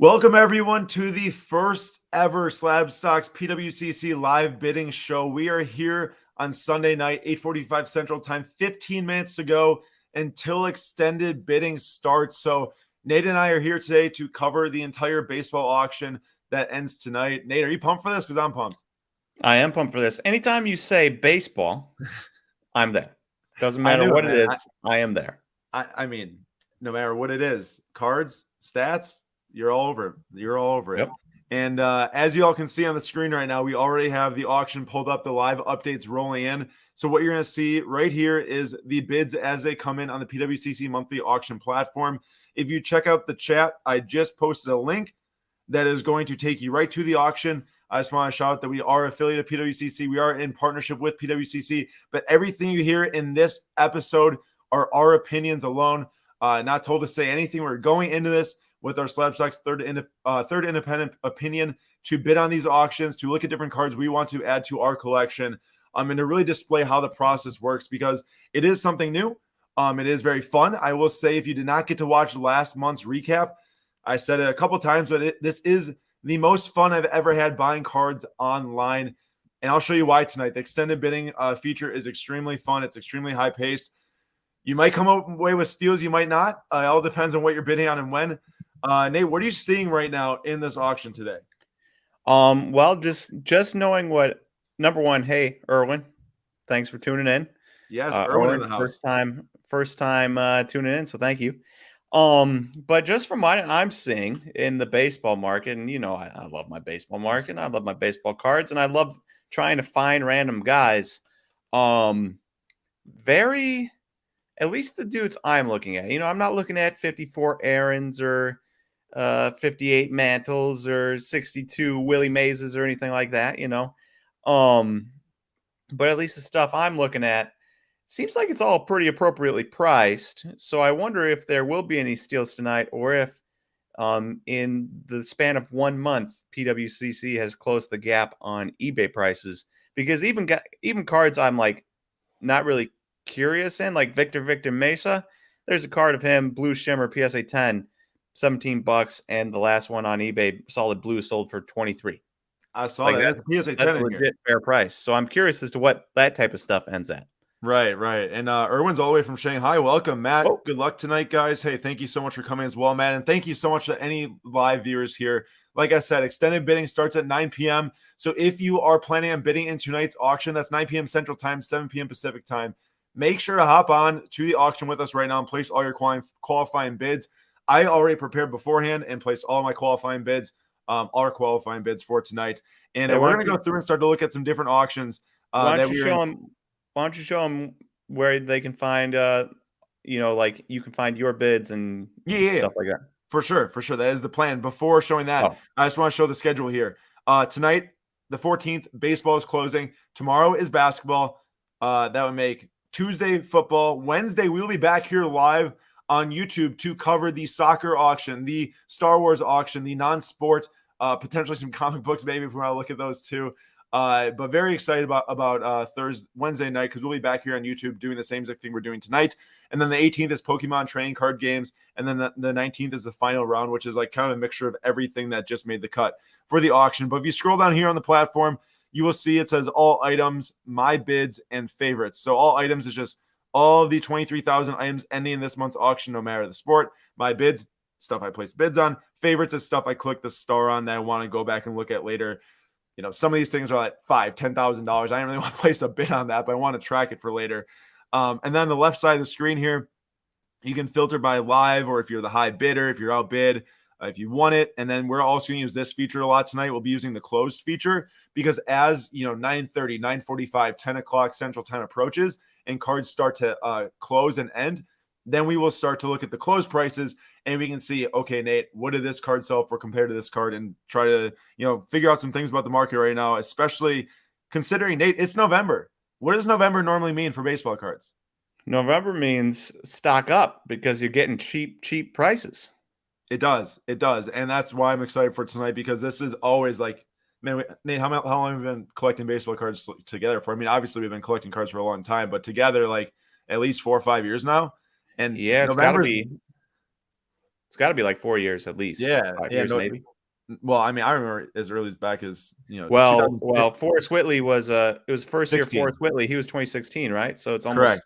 Welcome everyone to the first ever Slab Stocks PWCC live bidding show. We are here on Sunday night, 8:45 Central Time, 15 minutes to go until extended bidding starts. So Nate and I are here today to cover the entire baseball auction that ends tonight. Nate, are you pumped for this? Because I'm pumped. I am pumped for this. Anytime you say baseball, I'm there. Doesn't I matter knew it, what it man. is, I am there. I mean, no matter what it is, cards, stats, you're all over it. You're all over it. Yep. And as you all can see on the screen right now, we already have the auction pulled up, the live updates rolling in. So what you're going to see right here is the bids as they come in on the PWCC monthly auction platform. If you check out the chat, I just posted a link that is going to take you right to the auction. I just want to shout out that we are affiliated with PWCC. We are in partnership with PWCC, but everything you hear in this episode are our opinions alone. Not told to say anything. We're going into this with our Slab Stocks third independent opinion to bid on these auctions, to look at different cards we want to add to our collection, and to really display how the process works, because it is something new. It is very fun. I will say, if you did not get to watch last month's recap, I said it a couple times, but this is the most fun I've ever had buying cards online. And I'll show you why tonight. The extended bidding feature is extremely fun. It's extremely high paced. You might come away with steals, you might not. It all depends on what you're bidding on and when. Nate, what are you seeing right now in this auction today? Well, just knowing what number one. Hey, Erwin, thanks for tuning in. Yes, Erwin in Erwin, the house. first time tuning in, so thank you. But just from what I'm seeing in the baseball market, and I love my baseball market, and I love my baseball cards, and I love trying to find random guys. Very, at least the dudes I'm looking at. I'm not looking at 54 Aarons or 58 Mantles or 62 Willie Mazes or anything like that. But at least the stuff I'm looking at seems like it's all pretty appropriately priced. So I wonder if there will be any steals tonight, or if in the span of 1 month, PWCC has closed the gap on eBay prices. Because even cards I'm like not really curious in, like Victor Mesa, there's a card of him, Blue Shimmer PSA 10, $17, and the last one on eBay, Solid Blue, sold for 23. I saw that. That's PSA 10 That's a in here. legit fair price. So I'm curious as to what that type of stuff ends at. Right. And Erwin's all the way from Shanghai. Welcome, Matt. Oh. Good luck tonight, guys. Hey, thank you so much for coming as well, Matt. And thank you so much to any live viewers here. Like I said, extended bidding starts at 9 p.m. So if you are planning on bidding in tonight's auction, that's 9 p.m. Central Time, 7 p.m. Pacific Time. Make sure to hop on to the auction with us right now and place all your qualifying bids. I already prepared beforehand and placed all my qualifying bids, our qualifying bids for tonight. And we're going to go through and start to look at some different auctions. Why don't you show them where they can find, like you can find your bids and stuff like that? For sure. That is the plan. Before showing that, I just want to show the schedule here. Tonight, the 14th, baseball is closing. Tomorrow is basketball. That would make Tuesday football. Wednesday, we'll be back here live on YouTube to cover the soccer auction, the Star Wars auction, the non-sport, potentially some comic books, maybe, if we want to look at those too. But very excited about Wednesday night, because we'll be back here on YouTube doing the same exact thing we're doing tonight. And then the 18th is Pokemon trading card games. And then the 19th is the final round, which is like kind of a mixture of everything that just made the cut for the auction. But if you scroll down here on the platform, you will see it says all items, my bids, and favorites. So all items is just all of the 23,000 items ending in this month's auction, no matter the sport. My bids, stuff I placed bids on. Favorites is stuff I clicked the star on that I want to go back and look at later. Some of these things are like $5,000-$10,000. I don't really want to place a bid on that, but I want to track it for later. And then on the left side of the screen here, you can filter by live, or if you're the high bidder, if you're outbid, if you want it. And then we're also going to use this feature a lot tonight. We'll be using the closed feature, because as 9:30, 9:45, 10 o'clock Central Time approaches and cards start to close and end, then we will start to look at the closed prices, and we can see, okay, Nate, what did this card sell for compared to this card, and try to, figure out some things about the market right now, especially considering, Nate, it's November. What does November normally mean for baseball cards? November means stock up, because you're getting cheap prices. It does. And that's why I'm excited for tonight, because this is always like, man, Nate, how long have we been collecting baseball cards together for? I mean, obviously we've been collecting cards for a long time, but together, like, at least 4 or 5 years now. And yeah, it's got to be. It's got to be like 4 years at least. Yeah, 5 years no. maybe. Well, I mean, I remember as early as back as Well, 2015, Forrest Whitley was it was first year 16. Forrest Whitley. He was 2016, right? So Correct.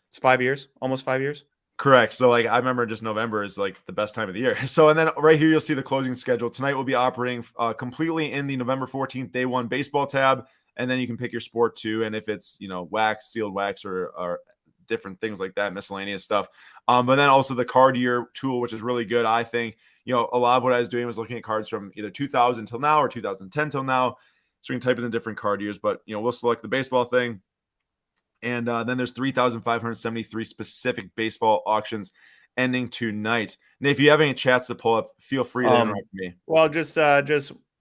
it's 5 years, almost 5 years. Correct. So like I remember just November is like the best time of the year. So and then right here you'll see the closing schedule. Tonight we'll be operating completely in the November 14th day one baseball tab, and then you can pick your sport too. And if it's wax, sealed wax, or different things like that, miscellaneous stuff. But then also the card year tool, which is really good. I think a lot of what I was doing was looking at cards from either 2000 till now or 2010 till now. So we can type in the different card years, but we'll select the baseball thing. And then there's 3,573 specific baseball auctions ending tonight. And if you have any chats to pull up, feel free to interrupt me. Well, just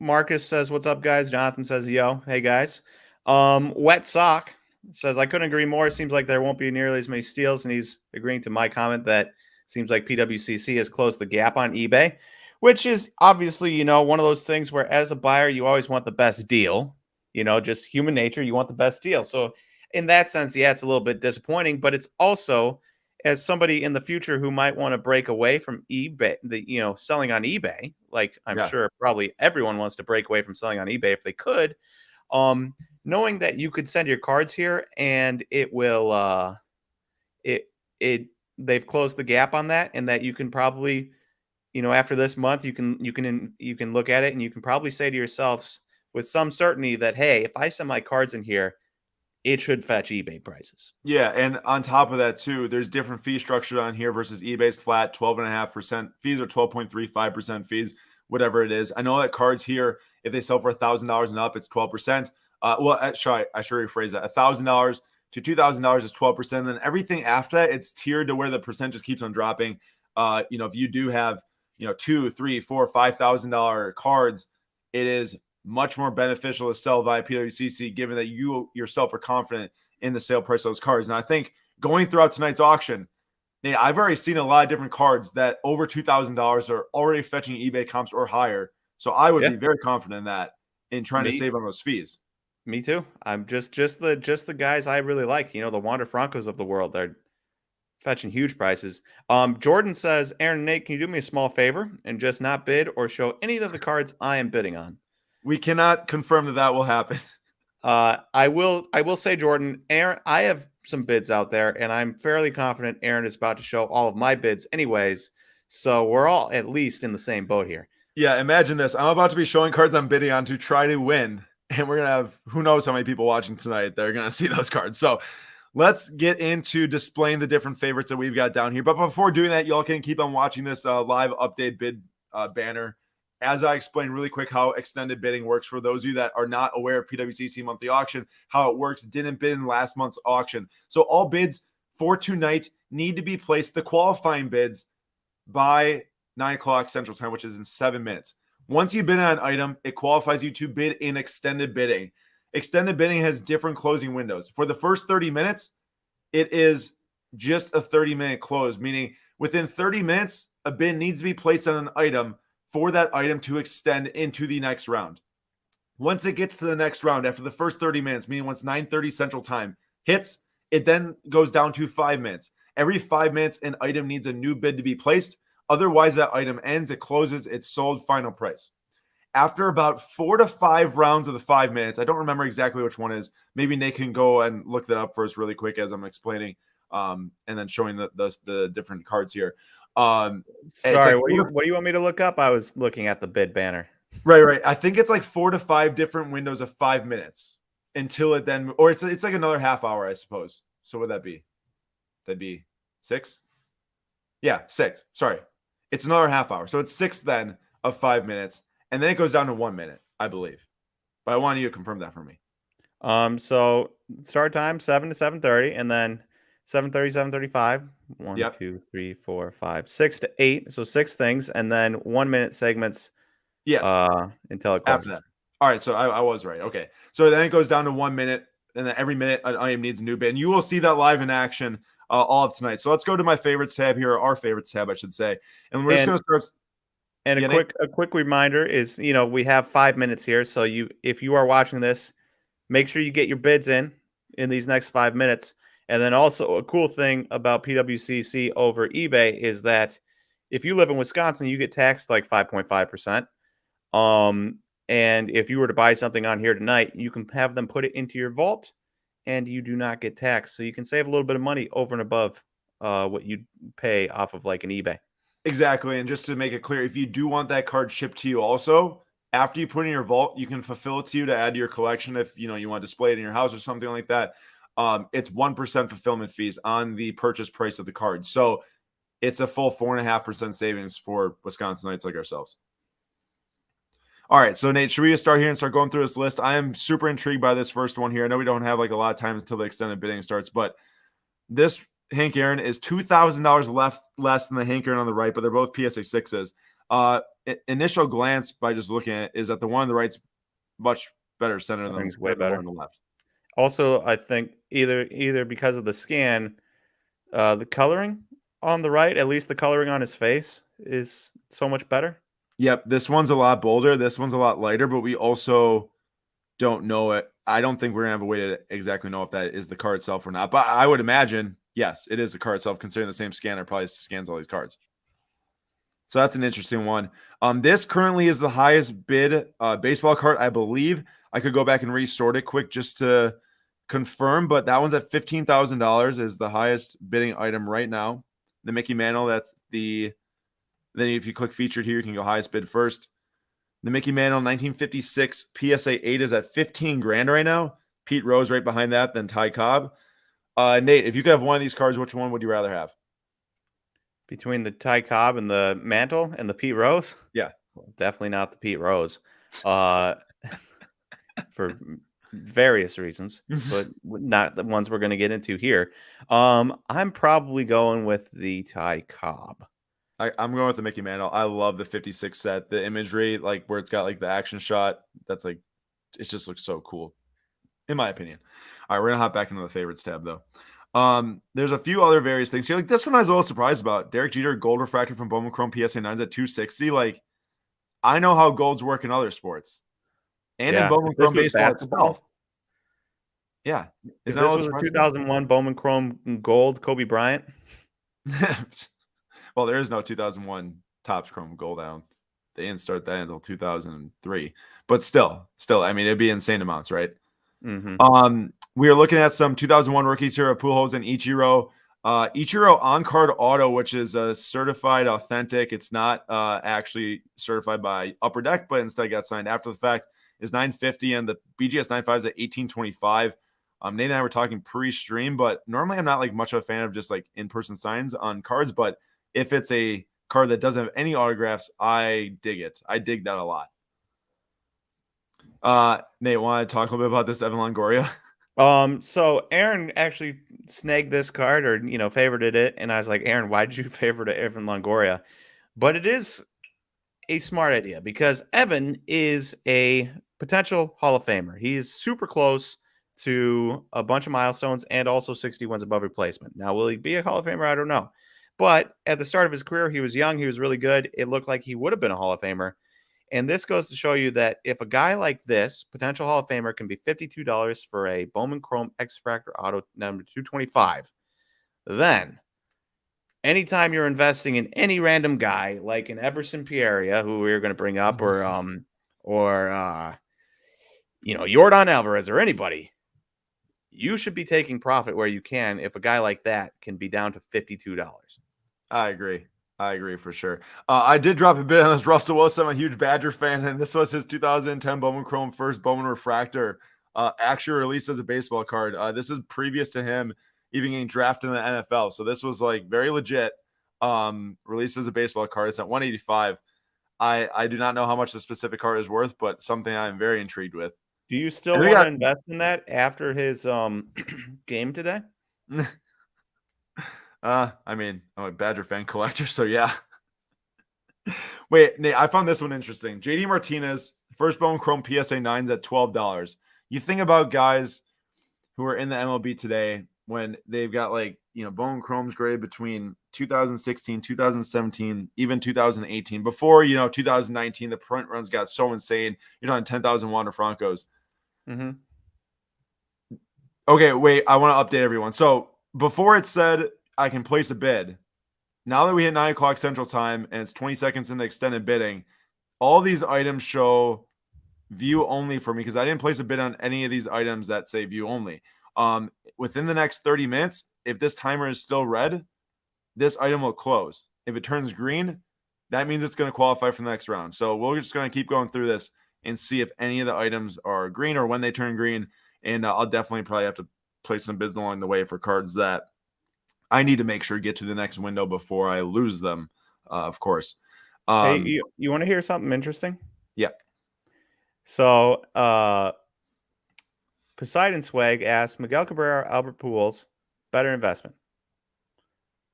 Marcus says, "What's up, guys?" Jonathan says, "Yo, hey guys." Wet Sock says, "I couldn't agree more. Seems like there won't be nearly as many steals," and he's agreeing to my comment that seems like PWCC has closed the gap on eBay, which is obviously one of those things where as a buyer you always want the best deal. Just human nature, you want the best deal. So in that sense, yeah, it's a little bit disappointing, but it's also, as somebody in the future who might want to break away from eBay, selling on eBay, like I'm sure probably everyone wants to break away from selling on eBay if they could, knowing that you could send your cards here and it will, they've closed the gap on that, and that you can probably, after this month, you can look at it and you can probably say to yourselves with some certainty that, hey, if I send my cards in here, it should fetch eBay prices. Yeah, and on top of that too, there's different fee structure on here versus eBay's flat 12.5% fees or 12.35% fees, whatever it is. I know that cards here, if they sell for $1,000 and up, it's 12%. I should rephrase that. $1,000 to $2,000 is 12%. Then everything after that, it's tiered to where the percent just keeps on dropping. If you do have $2,000, $3,000, $4,000, $5,000 cards, it is much more beneficial to sell via PWCC, given that you yourself are confident in the sale price of those cards. And I think going throughout tonight's auction, I've already seen a lot of different cards that over $2,000 are already fetching eBay comps or higher. So I would be very confident in that, in trying to save on those fees. Me too. I'm just the guys I really like. The Wander Francos of the world. They're fetching huge prices. Jordan says, "Aaron and Nate, can you do me a small favor and just not bid or show any of the cards I am bidding on?" We cannot confirm that will happen. I will say, Jordan, Aaron, I have some bids out there, and I'm fairly confident Aaron is about to show all of my bids anyways. So we're all at least in the same boat here. Yeah, imagine this. I'm about to be showing cards I'm bidding on to try to win. And we're going to have who knows how many people watching tonight that are going to see those cards. So let's get into displaying the different favorites that we've got down here. But before doing that, y'all can keep on watching this live update bid banner. As I explain really quick how extended bidding works for those of you that are not aware of PWCC monthly auction, how it works, didn't bid in last month's auction. So all bids for tonight need to be placed, the qualifying bids, by 9 o'clock Central Time, which is in 7 minutes. Once you bid on an item, it qualifies you to bid in extended bidding. Extended bidding has different closing windows. For the first 30 minutes, it is just a 30-minute close, meaning within 30 minutes, a bid needs to be placed on an item for that item to extend into the next round. Once it gets to the next round, after the first 30 minutes, meaning once 9:30 Central Time hits, it then goes down to 5 minutes. Every 5 minutes, an item needs a new bid to be placed. Otherwise, that item ends, it closes, it's sold, final price. After about 4 to 5 rounds of the 5 minutes, I don't remember exactly which one is. Maybe Nate can go and look that up for us really quick as I'm explaining and then showing the different cards here. Sorry, what do you want me to look up? I was looking at the bid banner. Right. I think it's like 4 to 5 different windows of 5 minutes until it then, or it's like another half hour, I suppose. So what would that be? That'd be 6? Yeah, 6. Sorry. It's another half hour. So it's 6 then of 5 minutes. And then it goes down to 1 minute, I believe. But I want you to confirm that for me. So start time 7 to 7:30, and then 7:30, 7:35. 1, 2, 3, 4, 5, 6 to 8. So 6 things, and then 1 minute segments. Yes. Until it closes. After that. All right. So I was right. Okay. So then it goes down to 1 minute, and then every minute an item needs a new bid. And you will see that live in action all of tonight. So let's go to my favorites tab here, or our favorites tab, I should say. And we're just going to start. And a quick reminder is, we have 5 minutes here. So if you are watching this, make sure you get your bids in these next 5 minutes. And then also a cool thing about PWCC over eBay is that if you live in Wisconsin, you get taxed like 5.5%. And if you were to buy something on here tonight, you can have them put it into your vault and you do not get taxed. So you can save a little bit of money over and above what you pay off of like an eBay. Exactly. And just to make it clear, if you do want that card shipped to you also, after you put it in your vault, you can fulfill it to you to add to your collection if you want to display it in your house or something like that. It's 1% fulfillment fees on the purchase price of the card. So it's a full 4.5% savings for Wisconsinites like ourselves. All right, so Nate, should we just start here and start going through this list? I am super intrigued by this first one here. I know we don't have like a lot of time until the extended bidding starts, but this Hank Aaron is $2,000 less than the Hank Aaron on the right, but they're both PSA 6s. Initial glance by just looking at it is that the one on the right's much better center than the Way better one on the left. Also, I think either because of the scan, the coloring on the right, at least the coloring on his face, is so much better. Yep, this one's a lot bolder. This one's a lot lighter, but we also don't know it. I don't think we're gonna have a way to exactly know if that is the card itself or not. But I would imagine, yes, it is the card itself, considering the same scanner probably scans all these cards. So that's an interesting one. This currently is the highest bid baseball card, I believe. I could go back and resort it quick just to confirm, but that one's at $15,000 is the highest bidding item right now. The Mickey Mantle, that's the. Then if you click featured here, you can go highest bid first. The Mickey Mantle 1956 PSA 8 is at 15 grand right now. Pete Rose right behind that, then Ty Cobb. Nate, if you could have one of these cards, which one would you rather have? Between the Ty Cobb and the Mantle and the Pete Rose? Yeah. Well, definitely not the Pete Rose. For various reasons, but not the ones we're going to get into here. I'm probably going with the Ty Cobb. I'm going with the Mickey Mantle. I love the 56 set. The imagery, like where it's got like the action shot, that's like, it just looks so cool, in my opinion. All right, we're gonna hop back into the favorites tab though. There's a few other various things here. Like this one, I was a little surprised about. Derek Jeter gold refractor from Bowman Chrome PSA 9s at 260. Like, I know how golds work in other sports, and in Bowman Chrome baseball itself. Yeah, is this was a 2001 Bowman Chrome gold Kobe Bryant? Well, there is no 2001 Topps Chrome Gold. They didn't start that until 2003. But still, I mean, it'd be insane amounts, right? Mm-hmm. We are looking at some 2001 rookies here at Pujols and Ichiro. Ichiro on-card auto, which is a certified authentic. It's not actually certified by Upper Deck, but instead got signed after the fact, is $950, and the BGS 95 is at $1825. Nate and I were talking pre-stream, but normally I'm not like much of a fan of just like in-person signs on cards, but if it's a card that doesn't have any autographs, I dig it. I dig that a lot. Nate, want to talk a little bit about this Evan Longoria? So Aaron actually snagged this card or, favorited it. And I was like, Aaron, why did you favorite Evan Longoria? But it is a smart idea because Evan is a potential Hall of Famer. He's super close to a bunch of milestones and also 60 wins above replacement. Now, will he be a Hall of Famer? I don't know. But at the start of his career, he was young. He was really good. It looked like he would have been a Hall of Famer. And this goes to show you that if a guy like this, potential Hall of Famer, can be $52 for a Bowman Chrome X-Fractor Auto number 225, then anytime you're investing in any random guy, like an Everson Pereira, who we're going to bring up, or Yordan Alvarez or anybody, you should be taking profit where you can if a guy like that can be down to $52. I agree for sure. I did drop a bit on this Russell Wilson. I'm a huge Badger fan, and this was his 2010 Bowman Chrome first Bowman Refractor actually released as a baseball card. This is previous to him even getting drafted in the NFL. So this was like very legit released as a baseball card. It's at 185. I do not know how much the specific card is worth, but something I'm very intrigued with. Do you still want to invest in that after his game today? I mean, I'm a Badger fan collector, so yeah. Wait, Nate, I found this one interesting. JD Martinez, first Bowman Chrome PSA 9s at $12. You think about guys who are in the MLB today when they've got Bowman Chrome's grade between 2016, 2017, even 2018. Before, 2019, the print runs got so insane. You're talking 10,000 Wander Francos. Mm-hmm. Okay, wait, I want to update everyone. So before it said I can place a bid, now that we hit 9 o'clock Central Time and it's 20 seconds into extended bidding, all these items show view only for me because I didn't place a bid on any of these items that say view only. Within the next 30 minutes, if this timer is still red, this item will close. If it turns green, that means it's going to qualify for the next round. So we're just going to keep going through this and see if any of the items are green or when they turn green. And I'll definitely probably have to place some bids along the way for cards that I need to make sure get to the next window before I lose them, of course. Hey, you want to hear something interesting? Yeah. So, Poseidon Swag asked Miguel Cabrera, Albert Pujols, better investment.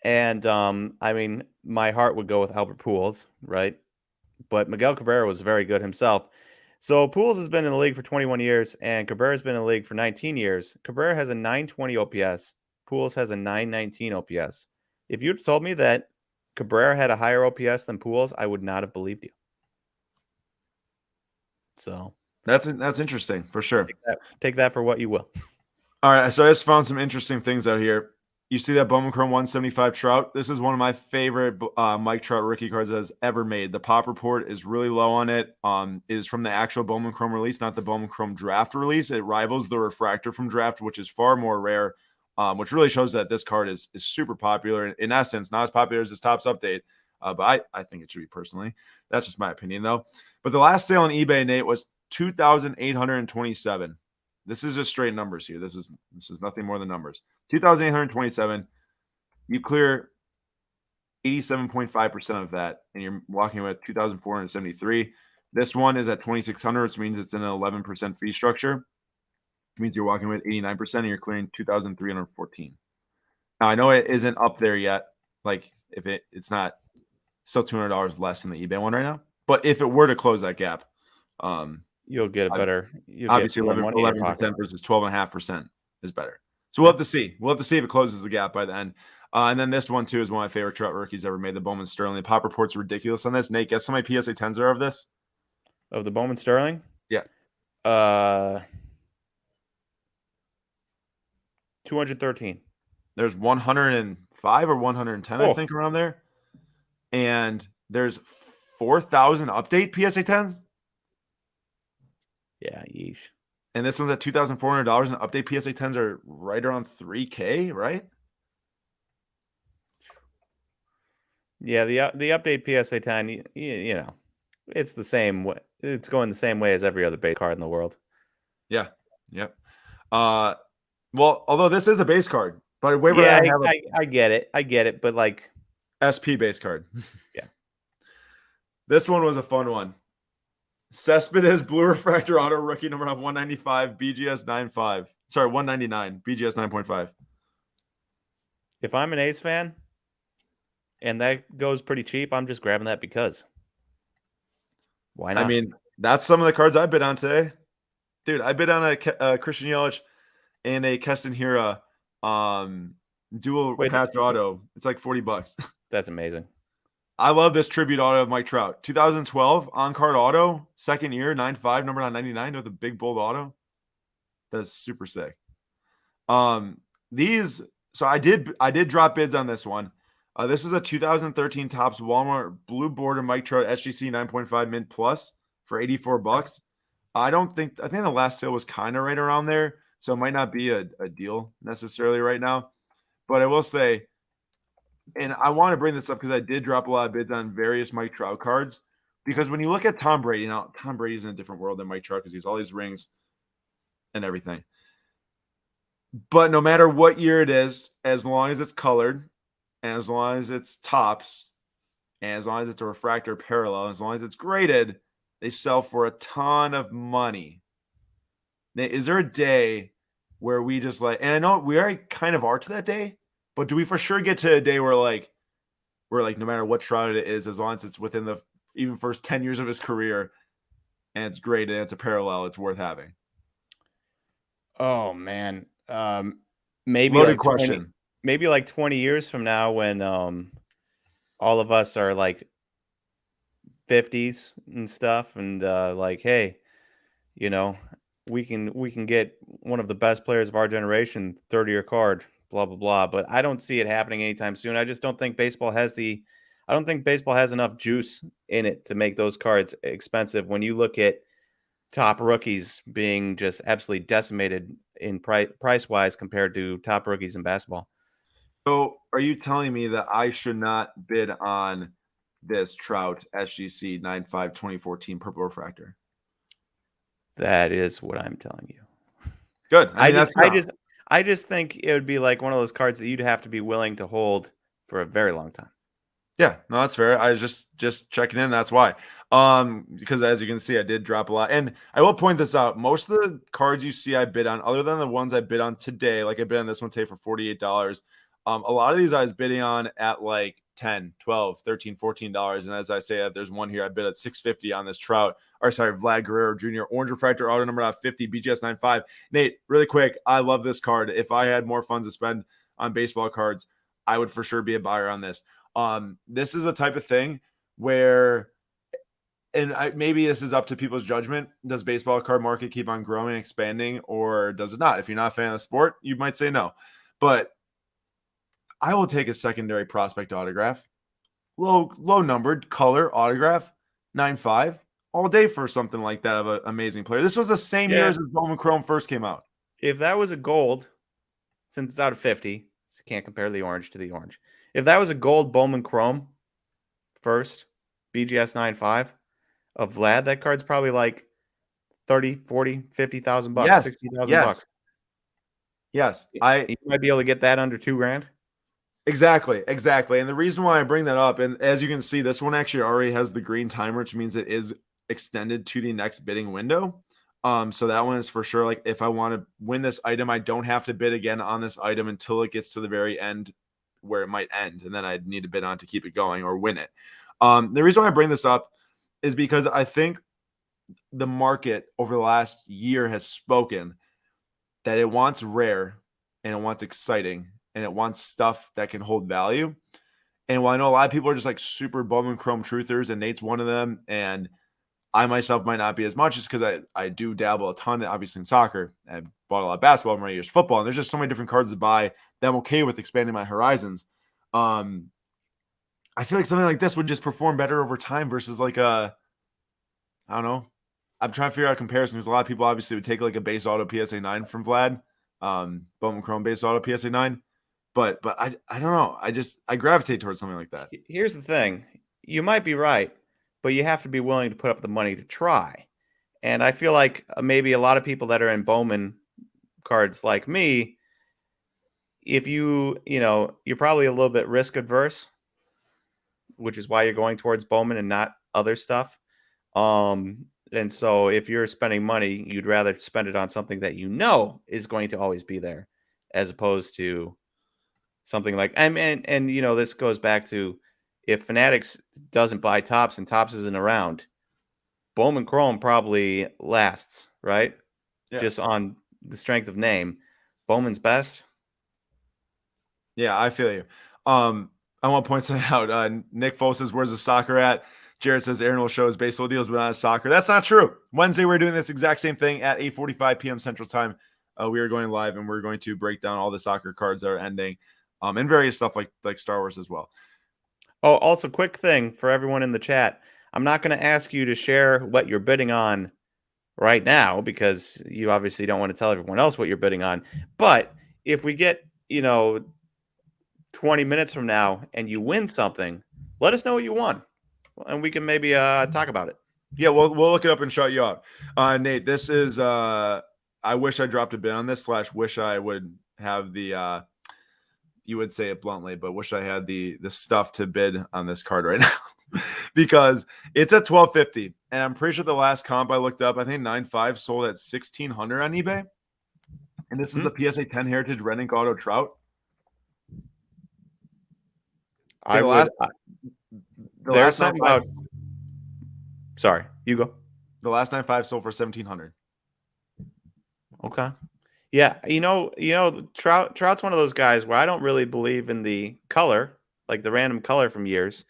And I mean, my heart would go with Albert Pujols, right? But Miguel Cabrera was very good himself. So Pujols has been in the league for 21 years, and Cabrera's been in the league for 19 years. Cabrera has a 920 OPS. Pujols has a 919 OPS. If you'd told me that Cabrera had a higher OPS than Pujols, I would not have believed you. So that's interesting for sure. Take that for what you will. All right, so I just found some interesting things out here. You see that Bowman Chrome 175 Trout? This is one of my favorite Mike Trout rookie cards that has ever made. The pop report is really low on it. It is from the actual Bowman Chrome release, not the Bowman Chrome draft release. It rivals the refractor from draft, which is far more rare, which really shows that this card is super popular. In essence, not as popular as this Topps update, but I think it should be personally. That's just my opinion, though. But the last sale on eBay, Nate, was 2,827. This is just straight numbers here. This is nothing more than numbers. 2,827. You clear 87.5% of that, and you're walking away with 2,473. This one is at 2,600, which means it's in an 11% fee structure. Which means you're walking with 89%, and you're clearing 2,314. Now I know it isn't up there yet. Like if it's not still $200 less than the eBay one right now. But if it were to close that gap, you'll get a better. Obviously, 11% versus 12.5% is better. So we'll have to see. We'll have to see if it closes the gap by the end. And then this one too is one of my favorite Trout rookies ever made. The Bowman Sterling. The pop report's ridiculous on this. Nate, guess how many PSA 10s are of this? Of the Bowman Sterling? Yeah. 213. There's 105 or 110, I think, around there. And there's 4,000 update PSA 10s. Yeah, yeesh. And this one's at $2,400, and update PSA 10s are right around $3K, right? Yeah, the update PSA 10, you know, it's the same way. It's going the same way as every other base card in the world. Yeah. Yep. Well, although this is a base card, but I get it, but like SP base card. Yeah. This one was a fun one. Cespedes Blue Refractor Auto Rookie number 195 BGS 95. Sorry, 199 BGS 9.5. If I'm an A's fan and that goes pretty cheap, I'm just grabbing that because. Why not? I mean, that's some of the cards I bid on today. Dude, I bid on a Christian Yelich and a Keston Hira dual patch auto. It's like $40. That's amazing. I love this tribute auto of Mike Trout. 2012 on-card auto, second year, 9.5, number 999 with a big bold auto. That's super sick. So I did drop bids on this one. This is a 2013 Topps Walmart Blue Border Mike Trout SGC 9.5 Mint Plus for $84. I think the last sale was kind of right around there, so it might not be a deal necessarily right now. But I will say, and I want to bring this up because I did drop a lot of bids on various Mike Trout cards. Because when you look at Tom Brady, now Tom Brady's in a different world than Mike Trout because he has all these rings and everything. But no matter what year it is, as long as it's colored, and as long as it's Topps, and as long as it's a refractor parallel, as long as it's graded, they sell for a ton of money. Now, is there a day where we just like, and I know we already kind of are to that day, but do we for sure get to a day where no matter what Trout it is, as long as it's within the even first 10 years of his career and it's graded and it's a parallel, it's worth having? Oh man. Maybe loaded like question. Maybe like 20 years from now when all of us are like 50s and stuff, and like, hey, you know, we can get one of the best players of our generation 30-year card blah blah blah. But I don't see it happening anytime soon. I just don't think baseball has I don't think baseball has enough juice in it to make those cards expensive. When you look at top rookies being just absolutely decimated in price wise compared to top rookies in basketball. So, are you telling me that I should not bid on this Trout SGC 9.5 2014 purple refractor? That is what I'm telling you. Good. I mean, I just think it would be like one of those cards that you'd have to be willing to hold for a very long time. Yeah, no, that's fair. I was just checking in. That's why. Because as you can see, I did drop a lot. And I will point this out. Most of the cards you see I bid on, other than the ones I bid on today, like I bid on this one today for $48. A lot of these I was bidding on at like 10, 12, 13, $14. And as I say, there's one here I bid at 650 on this Trout, or sorry, Vlad Guerrero Jr. Orange Refractor auto number 50 BGS 95. Nate, really quick, I love this card. If I had more funds to spend on baseball cards, I would for sure be a buyer on this. This is a type of thing where, and maybe this is up to people's judgment. Does baseball card market keep on growing and expanding, or does it not? If you're not a fan of the sport, you might say no. But I will take a secondary prospect autograph, low numbered color autograph, 9.5 all day for something like that of an amazing player. This was the same year as Bowman Chrome first came out. If that was a gold, since it's out of 50, so can't compare the orange to the orange. If that was a gold Bowman Chrome first, BGS 9.5 of Vlad, that card's probably like 30, 40, 50,000 bucks, Yes, 60,000 bucks. Yes. You might be able to get that under $2,000. Exactly. And the reason why I bring that up, and as you can see, this one actually already has the green timer, which means it is extended to the next bidding window. So that one is for sure. Like if I want to win this item, I don't have to bid again on this item until it gets to the very end where it might end. And then I'd need to bid on to keep it going or win it. The reason why I bring this up is because I think the market over the last year has spoken that it wants rare and it wants exciting and it wants stuff that can hold value. And while I know a lot of people are just like super Bowman Chrome truthers, and Nate's one of them, and I myself might not be as much, just because I do dabble a ton, obviously, in soccer. I've bought a lot of basketball, my years football, and there's just so many different cards to buy that I'm okay with expanding my horizons. I feel like something like this would just perform better over time versus like I don't know. I'm trying to figure out a comparison because a lot of people obviously would take like a base auto PSA 9 from Vlad, Bowman Chrome base auto PSA 9. But I don't know. I gravitate towards something like that. Here's the thing. You might be right, but you have to be willing to put up the money to try. And I feel like maybe a lot of people that are in Bowman cards like me, if you're probably a little bit risk adverse, which is why you're going towards Bowman and not other stuff. And so if you're spending money, you'd rather spend it on something that you know is going to always be there, as opposed to something like, and this goes back to, if Fanatics doesn't buy Topps and Topps isn't around, Bowman Chrome probably lasts, right? Yeah. Just on the strength of name. Bowman's best. Yeah, I feel you. I want to point something out. Nick Foles says, "Where's the soccer at?" Jared says, "Aaron will show his baseball deals, but not soccer." That's not true. Wednesday, we're doing this exact same thing at 8:45 p.m. Central Time. We are going live, and we're going to break down all the soccer cards that are ending, and various stuff like Star Wars as well. Oh, also, quick thing for everyone in the chat. I'm not going to ask you to share what you're bidding on right now, because you obviously don't want to tell everyone else what you're bidding on. But if we get, 20 minutes from now and you win something, let us know what you won, and we can maybe talk about it. Yeah, we'll look it up and shout you out. Nate, this is I wish I dropped a bid on this / wish I would have the you would say it bluntly, but wish I had the stuff to bid on this card right now because it's at $1,250, and I'm pretty sure the last comp I looked up, I think 9.5 sold at $1,600 on eBay, and this is the PSA 10 Heritage Red Ink Auto Trout. There's something about. Sorry, you go. The last 9.5 sold for $1,700. Okay. Yeah, Trout's one of those guys where I don't really believe in the color, like the random color from years.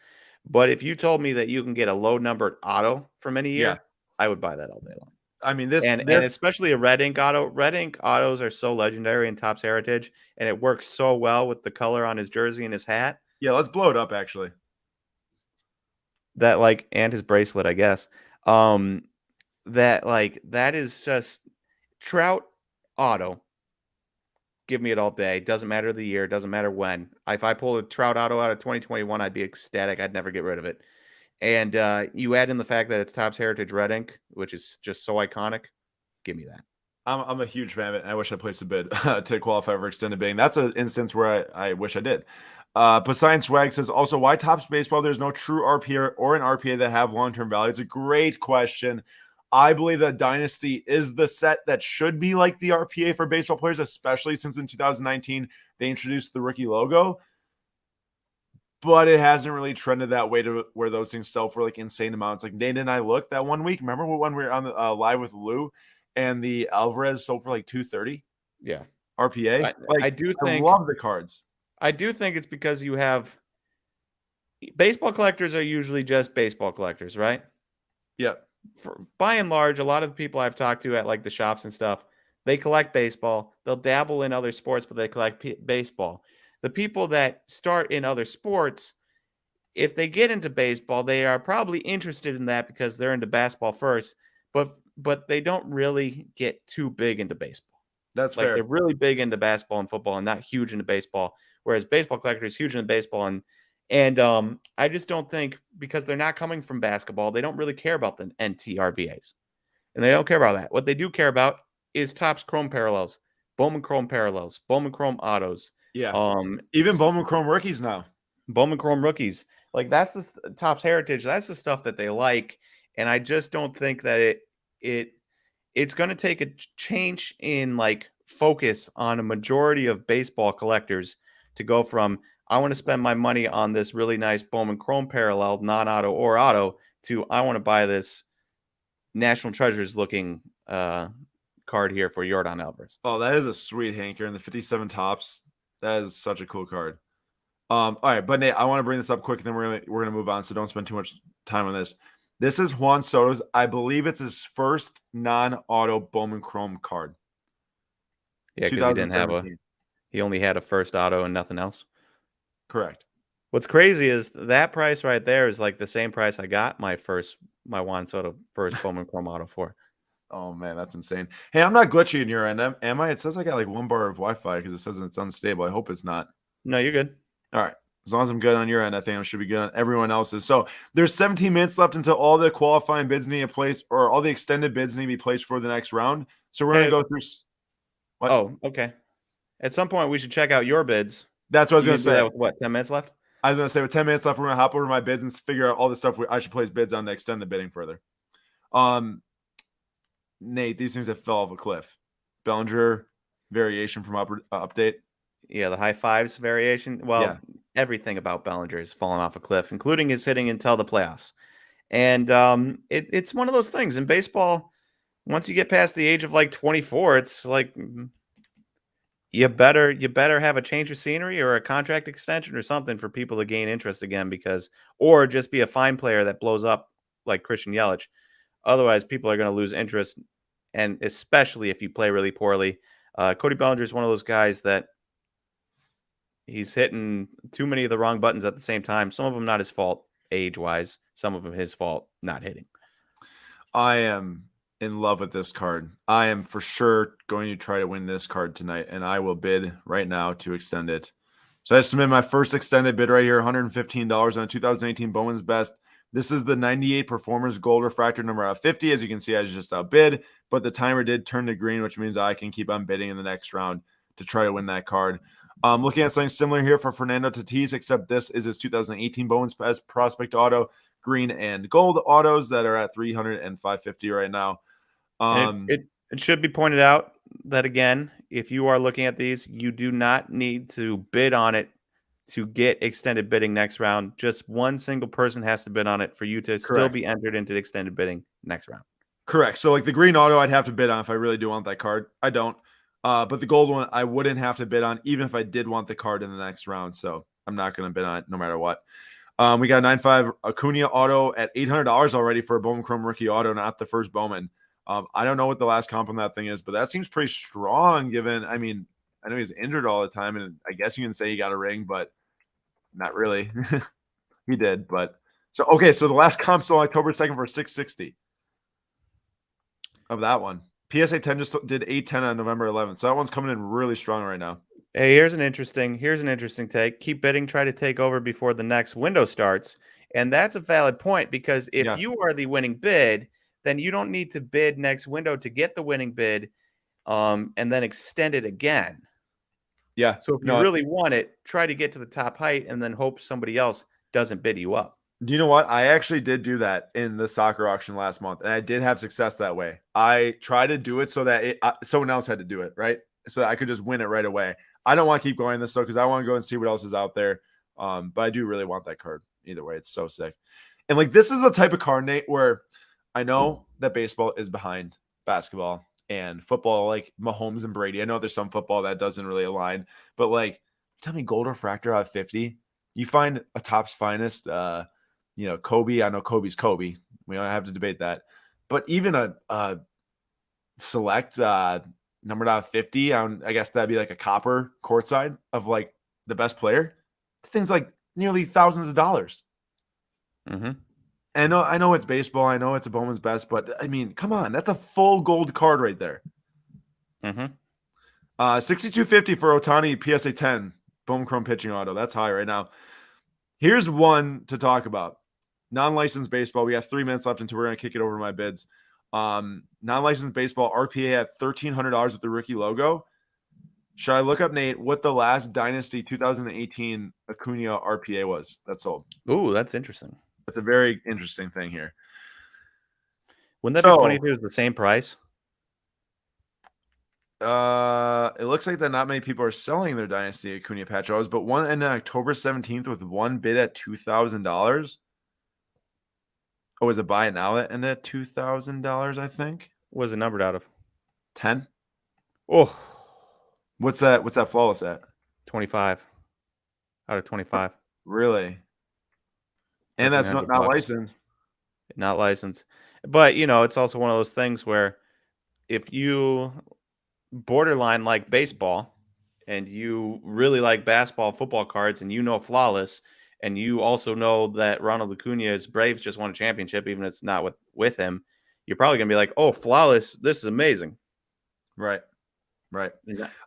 But if you told me that you can get a low numbered auto from any year, I would buy that all day long. I mean, and especially a red ink auto. Red ink autos are so legendary in Topps Heritage, and it works so well with the color on his jersey and his hat. Yeah, let's blow it up actually. That like and his bracelet, I guess. That is just Trout auto. Give me it all day. Doesn't matter the year. Doesn't matter when. If I pull a Trout auto out of 2021, I'd be ecstatic. I'd never get rid of it. And you add in the fact that it's Topps Heritage Red Ink, which is just so iconic. Give me that. I'm a huge fan of it, and I wish I placed a bid to qualify for extended bidding. That's an instance where I wish I did. Poseidon Swag says, also, why Topps Baseball? There's no true RPA or an RPA that have long-term value. It's a great question. I believe that Dynasty is the set that should be like the RPA for baseball players, especially since in 2019 they introduced the rookie logo. But it hasn't really trended that way to where those things sell for like insane amounts. Like Nate and I looked that one week. Remember when we were on the live with Lou and the Alvarez sold for like 230? Yeah. RPA. I love the cards. I do think it's because you have baseball collectors are usually just baseball collectors, right? Yeah. By and large, a lot of the people I've talked to at like the shops and stuff, they collect baseball. They'll dabble in other sports, but they collect baseball. The people that start in other sports, if they get into baseball, they are probably interested in that because they're into basketball first, but they don't really get too big into baseball. That's fair. They're really big into basketball and football and not huge into baseball, whereas baseball collectors huge into baseball and I just don't think because they're not coming from basketball, they don't really care about the NTRBAs. And they don't care about that. What they do care about is Topps Chrome parallels, Bowman Chrome parallels, Bowman Chrome autos. Yeah. Even Bowman Chrome rookies now. Bowman Chrome rookies. Like that's the Topps Heritage. That's the stuff that they like. And I just don't think that it's going to take a change in like focus on a majority of baseball collectors to go from I want to spend my money on this really nice Bowman Chrome parallel, non-auto or auto, to I want to buy this National Treasures looking card here for Yordan Alvarez. Oh, that is a sweet hanker in the 57 Topps. That is such a cool card. All right, but Nate, I want to bring this up quick, and then we're gonna move on. So don't spend too much time on this. This is Juan Soto's. I believe it's his first non-auto Bowman Chrome card. Yeah, because he didn't have he only had a first auto and nothing else. Correct. What's crazy is that price right there is like the same price I got my Juan Soto first Bowman Chrome auto for. Oh man, that's insane. Hey, I'm not glitchy in your end, am I? It says I got like 1 bar of Wi-Fi because it says it's unstable. I hope it's not. No, you're good. All right. As long as I'm good on your end, I think I should be good on everyone else's. So there's 17 minutes left until all the qualifying bids need to place, or all the extended bids need to be placed for the next round. So we're going to go through. What? Oh, okay. At some point, we should check out your bids. That's what I was going to say. With what, 10 minutes left? I was going to say with 10 minutes left, we're going to hop over my bids and figure out all the stuff I should place bids on to extend the bidding further. Nate, these things that fell off a cliff. Bellinger variation from update. Yeah, the high fives variation. Well, yeah. Everything about Bellinger has fallen off a cliff, including his hitting until the playoffs. And it's one of those things in baseball. Once you get past the age of like 24, it's like you better have a change of scenery or a contract extension or something for people to gain interest again, or just be a fine player that blows up like Christian Yelich. Otherwise, people are going to lose interest, and especially if you play really poorly. Cody Bellinger is one of those guys that he's hitting too many of the wrong buttons at the same time. Some of them not his fault age-wise. Some of them his fault not hitting. I am in love with this card. I am for sure going to try to win this card tonight, and I will bid right now to extend it. So I submit my first extended bid right here, $115 on a 2018 Bowman's Best. This is the 98 Performers Gold Refractor number out of 50. As you can see, I just outbid, but the timer did turn to green, which means I can keep on bidding in the next round to try to win that card. Looking at something similar here for Fernando Tatis, except this is his 2018 Bowman's Best Prospect Auto, green and gold autos that are at 300 and 550 right now. It should be pointed out that, again, if you are looking at these, you do not need to bid on it to get extended bidding next round. Just one single person has to bid on it for you to still be entered into extended bidding next round. Correct. So like the green auto, I'd have to bid on if I really do want that card. I don't. But the gold one, I wouldn't have to bid on even if I did want the card in the next round. So I'm not going to bid on it no matter what. We got 9.5 Acuna auto at $800 already for a Bowman Chrome rookie auto, not the first Bowman. I don't know what the last comp on that thing is, but that seems pretty strong given, I mean, I know he's injured all the time, and I guess you can say he got a ring, but not really. He did, but so okay, so the last comp's on October 2nd for 660 of that one. PSA 10 just did 810 on November 11th. So that one's coming in really strong right now. Hey, here's an interesting take. Keep bidding, try to take over before the next window starts. And that's a valid point because if Yeah. you are the winning bid, then you don't need to bid next window to get the winning bid and then extend it again. Yeah. So if you No, really want it, try to get to the top height and then hope somebody else doesn't bid you up. do you know what? I actually did do that in the soccer auction last month, and I did have success that way. I tried to do it so that someone else had to do it, right? So that I could just win it right away. I don't want to keep going this though because I want to go and see what else is out there. But I do really want that card. Either way, it's so sick. And like this is the type of card, Nate, where I know that baseball is behind basketball and football, like Mahomes and Brady. I know there's some football that doesn't really align, but like, tell me, gold refractor out of 50, you find a Topps finest. Kobe. I know Kobe's Kobe. We don't have to debate that, but even a select numbered out of 50, I guess that'd be like a copper courtside of like the best player. Things like nearly thousands of dollars. Mm-hmm. I know it's baseball. I know it's a Bowman's best, but I mean, come on, that's a full gold card right there. Mm-hmm. 6250 for Otani PSA 10 Bowman Chrome pitching auto. That's high right now. Here's one to talk about. Non-licensed baseball. We got 3 minutes left until we're going to kick it over to my bids. Non-licensed baseball RPA at $1,300 with the rookie logo. Should I look up, Nate, what the last Dynasty 2018 Acuna RPA was that sold? Ooh, that's interesting. That's a very interesting thing here. Wouldn't that be funny if it was the same price? It looks like that not many people are selling their Dynasty Acuna patch autos, but one ended October 17th with one bid at $2,000. Oh, was it buy it now that ended at $2,000, I think? What was it numbered out of? 10? Oh. What's that flawless at? 25 out of 25. Really? And that's not licensed. Not licensed. But, it's also one of those things where if you borderline like baseball and you really like basketball, football cards, and flawless, and you also know that Ronald Acuna's Braves just won a championship, even if it's not with him, you're probably going to be like, oh, flawless, this is amazing. Right. You're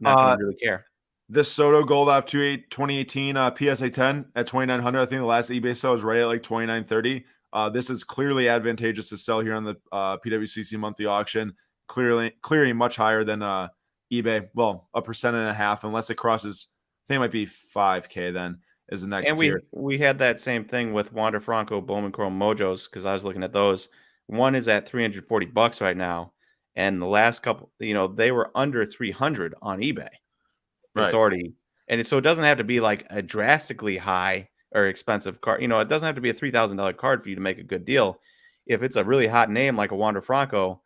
not going to really care. This Soto Gold off 2018 PSA 10 at 2,900. I think the last eBay sale was right at like 2,930. This is clearly advantageous to sell here on the PWCC monthly auction. Clearly much higher than eBay. Well, 1.5%, unless it crosses. I think it might be 5K then is the next tier. And we had that same thing with Wander Franco Bowman Chrome Mojos because I was looking at those. One is at $340 right now, and the last couple, they were under 300 on eBay. It's already, and so it doesn't have to be like a drastically high or expensive card. It doesn't have to be a $3,000 card for you to make a good deal. If it's a really hot name like a Wander Franco,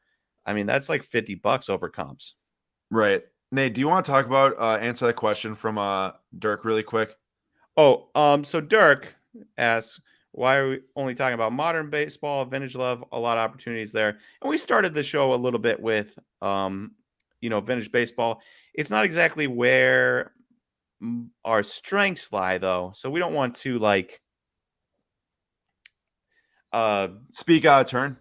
I mean, that's like $50 over comps. Right. Nate, do you want to talk about answer that question from Dirk really quick? Oh, so Dirk asks, why are we only talking about modern baseball, vintage love, a lot of opportunities there? And we started the show a little bit with, vintage baseball. It's not exactly where our strengths lie, though. So we don't want to speak out of turn.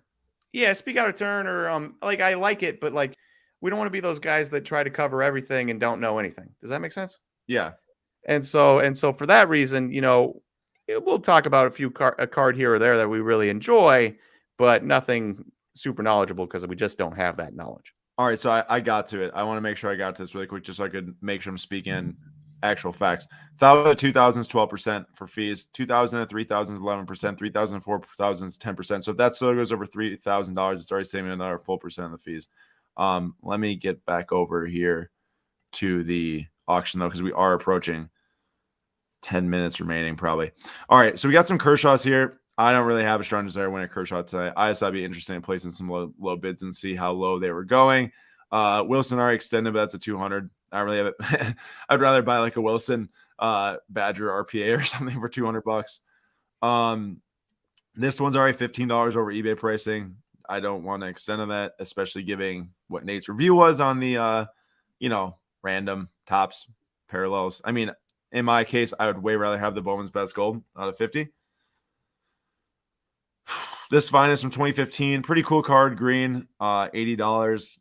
Yeah, speak out of turn, or I like it, but we don't want to be those guys that try to cover everything and don't know anything. Does that make sense? Yeah. And so for that reason, we'll talk about a card here or there that we really enjoy, but nothing super knowledgeable because we just don't have that knowledge. All right, so I got to it. I want to make sure I got to this really quick just so I could make sure I'm speaking actual facts. 1,000 to 2,000 is 12% for fees. 2,000 to 3,000 is 11%. 3,000 to 4,000 is 10%. So if that still goes over $3,000, it's already saving another full percent of the fees. Let me get back over here to the auction, though, because we are approaching 10 minutes remaining probably. All right, so we got some Kershaws here. I don't really have a strong desire to win a Kershaw tonight. I just thought it'd be interesting in placing some low bids and see how low they were going. Wilson already extended, but that's a 200. I don't really have it. I'd rather buy like a Wilson Badger RPA or something for $200. This one's already $15 over eBay pricing. I don't want to extend on that, especially giving what Nate's review was on the random tops parallels. I mean, in my case, I would way rather have the Bowman's Best Gold out of 50. This Finest from 2015, pretty cool card, green, $80.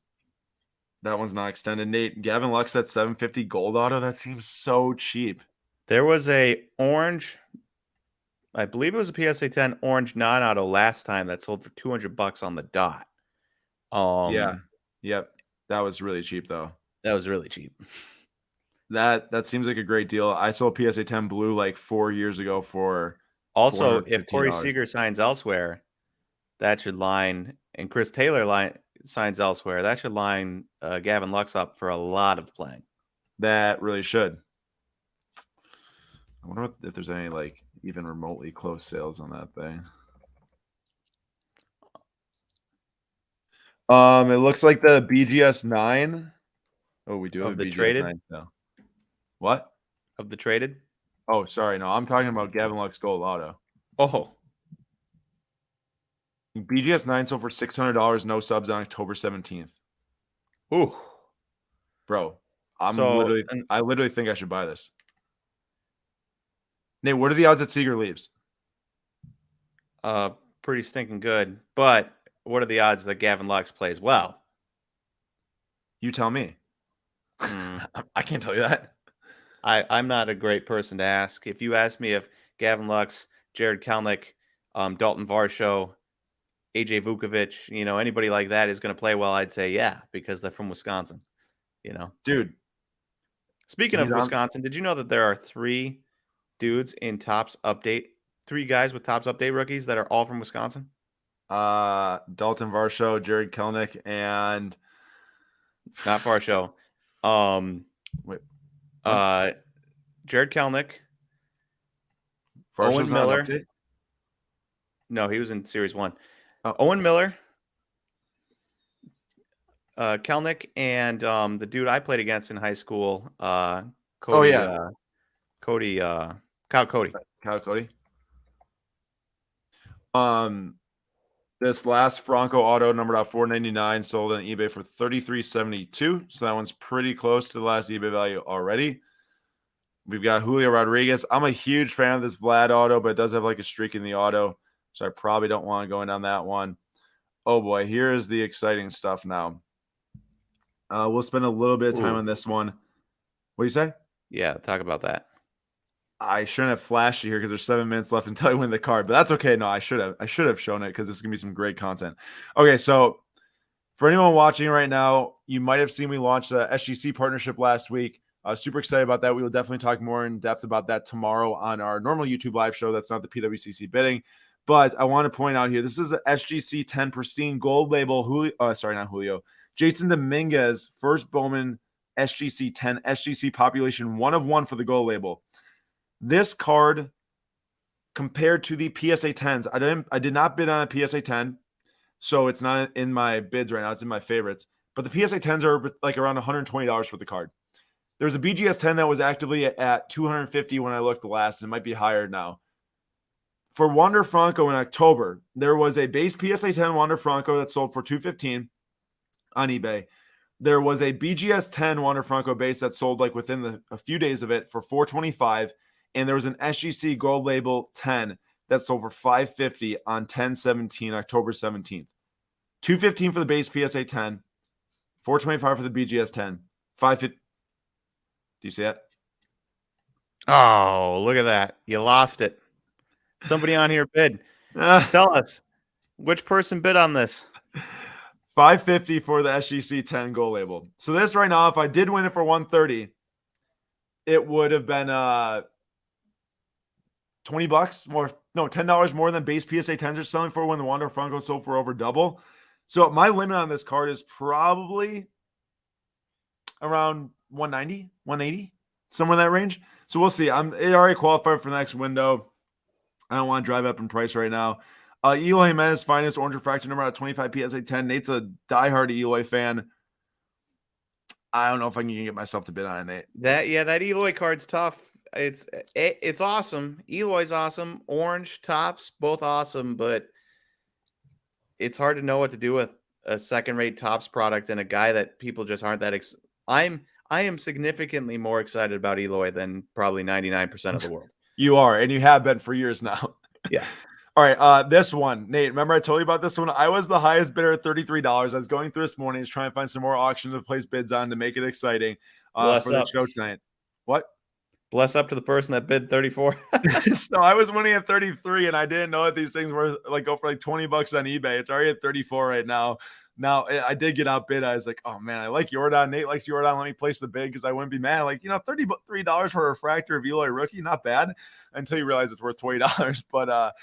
That one's not extended. Nate, Gavin Lux at 750 gold auto. That seems so cheap. There was a orange, I believe it was a PSA 10 orange non-auto last time that sold for $200 on the dot. Yeah. Yep. That was really cheap though. That was really cheap. That seems like a great deal. I sold PSA 10 blue like 4 years ago for also if Corey $415. Seager signs elsewhere, that should line, and Chris Taylor signs elsewhere, that should line Gavin Lux up for a lot of playing. That really should. I wonder if there's any like even remotely close sales on that thing. It looks like the BGS 9. Oh, we do have Of a the BGS traded? 9 now. What? Of the traded? Oh, sorry. No, I'm talking about Gavin Lux Gold Auto. Oh, BGS 9 sold for $600, no subs on October 17th. ooh, Bro, I literally think I should buy this. Nate, what are the odds that Seager leaves? pretty stinking good. But what are the odds that Gavin Lux plays well? You tell me. I can't tell you that. I'm not a great person to ask. If you ask me if Gavin Lux, Jared Kelnick, Dalton Varsho, AJ Vukovic, anybody like that is going to play well, I'd say yeah, because they're from Wisconsin. Dude. Speaking of Wisconsin, did you know that there are 3 dudes in Topps Update, 3 guys with Topps Update rookies that are all from Wisconsin? Dalton Varsho, Jared Kelnick, and not Varsho. Wait. Jared Kelnick. Varsho's Owen Miller. Update? No, he was in Series 1. Oh. Owen Miller. Kelnick and the dude I played against in high school, Cody. Oh, yeah. Kyle Cody. Kyle Cody. This last Franco auto numbered out 499 sold on eBay for $33.72. So that one's pretty close to the last eBay value already. We've got Julio Rodriguez. I'm a huge fan of this Vlad auto, but it does have like a streak in the auto. So I probably don't want to go in on that one. Oh boy, here is the exciting stuff now. We'll spend a little bit of time on this one. What do you say? Yeah, talk about that. I shouldn't have flashed you here because there's 7 minutes left until I win the card, but that's okay. No, I should have shown it because this is gonna be some great content. Okay, so for anyone watching right now, you might have seen we launched a SGC partnership last week. Super excited about that. We will definitely talk more in depth about that tomorrow on our normal YouTube live show. That's not the PWCC bidding, but I want to point out here, this is the SGC 10 pristine gold label. Jason Dominguez, first Bowman SGC 10 SGC population 1 of 1 for the gold label. This card compared to the PSA 10s, I did not bid on a PSA 10, so it's not in my bids right now. It's in my favorites. But the PSA 10s are like around $120 for the card. There's a BGS 10 that was actively at $250 when I looked the last. It might be higher now. For Wander Franco in October, there was a base PSA 10 Wander Franco that sold for $215 on eBay. There was a BGS 10 Wander Franco base that sold like within a few days of it for $425. And there was an SGC gold label 10 that sold for $550 on 10/17, October 17th. $215 for the base PSA 10, $425 for the BGS 10, $550. Do you see that? Oh, look at that. You lost it. Somebody on here bid. Tell us, which person bid on this? $550 for the SGC 10 gold label. So this right now, if I did win it for $130, it would have been $20 more, no, $10 more than base PSA 10s are selling for when the Wander Franco sold for over double. So my limit on this card is probably around 190, 180, somewhere in that range. So we'll see. It already qualified for the next window. I don't want to drive up in price right now. Eloy Jimenez, finest orange refractor number out of 25 PSA 10. Nate's a diehard Eloy fan. I don't know if I can get myself to bid on it, Nate. That Eloy card's tough. It's awesome. Eloy's awesome. Orange Topps, both awesome, but it's hard to know what to do with a second-rate Topps product and a guy that people just aren't that. I am significantly more excited about Eloy than probably 99% of the world. You are, and you have been for years now. Yeah. All right, this one, Nate, remember I told you about this one? I was the highest bidder at $33. I was going through this morning to try and find some more auctions to place bids on to make it exciting for the show tonight. What? Bless up to the person that bid 34. So I was winning at 33, and I didn't know that these things were like go for like $20 on eBay. It's already at 34 right now. Now I did get outbid. I was like, oh man, I like Jordan. Nate likes Jordan. Let me place the bid because I wouldn't be mad. Like, $33 for a refractor of Eloy rookie, not bad. Until you realize it's worth $20. But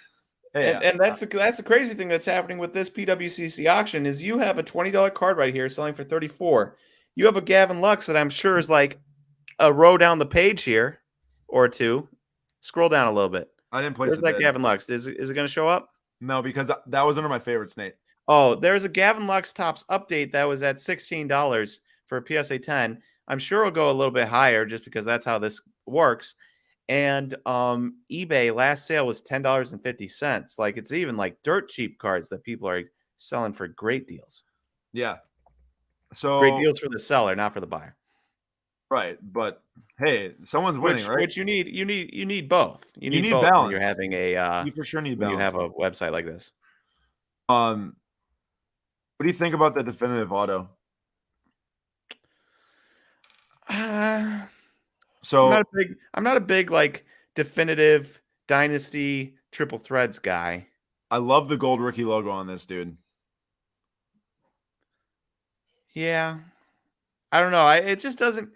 hey, and that's the crazy thing that's happening with this PWCC auction is you have a $20 card right here selling for 34. You have a Gavin Lux that I'm sure is like a row down the page here or two. Scroll down a little bit. I didn't place Where's that Gavin Lux? Is it going to show up? No, because that was under my favorites, Nate. Oh, there's a Gavin Lux Topps update that was at $16 for a PSA 10. I'm sure it'll go a little bit higher just because that's how this works. And eBay last sale was $10.50. Like it's even like dirt cheap cards that people are selling for great deals. Yeah. So great deals for the seller, not for the buyer. Right, but hey, someone's winning, right? Which you need both. You need both balance. when you're having a you for sure need when balance. you have a website like this. What do you think about the definitive auto? So I'm not a big like definitive dynasty triple threads guy. I love the gold rookie logo on this, dude. Yeah, I don't know. It just doesn't.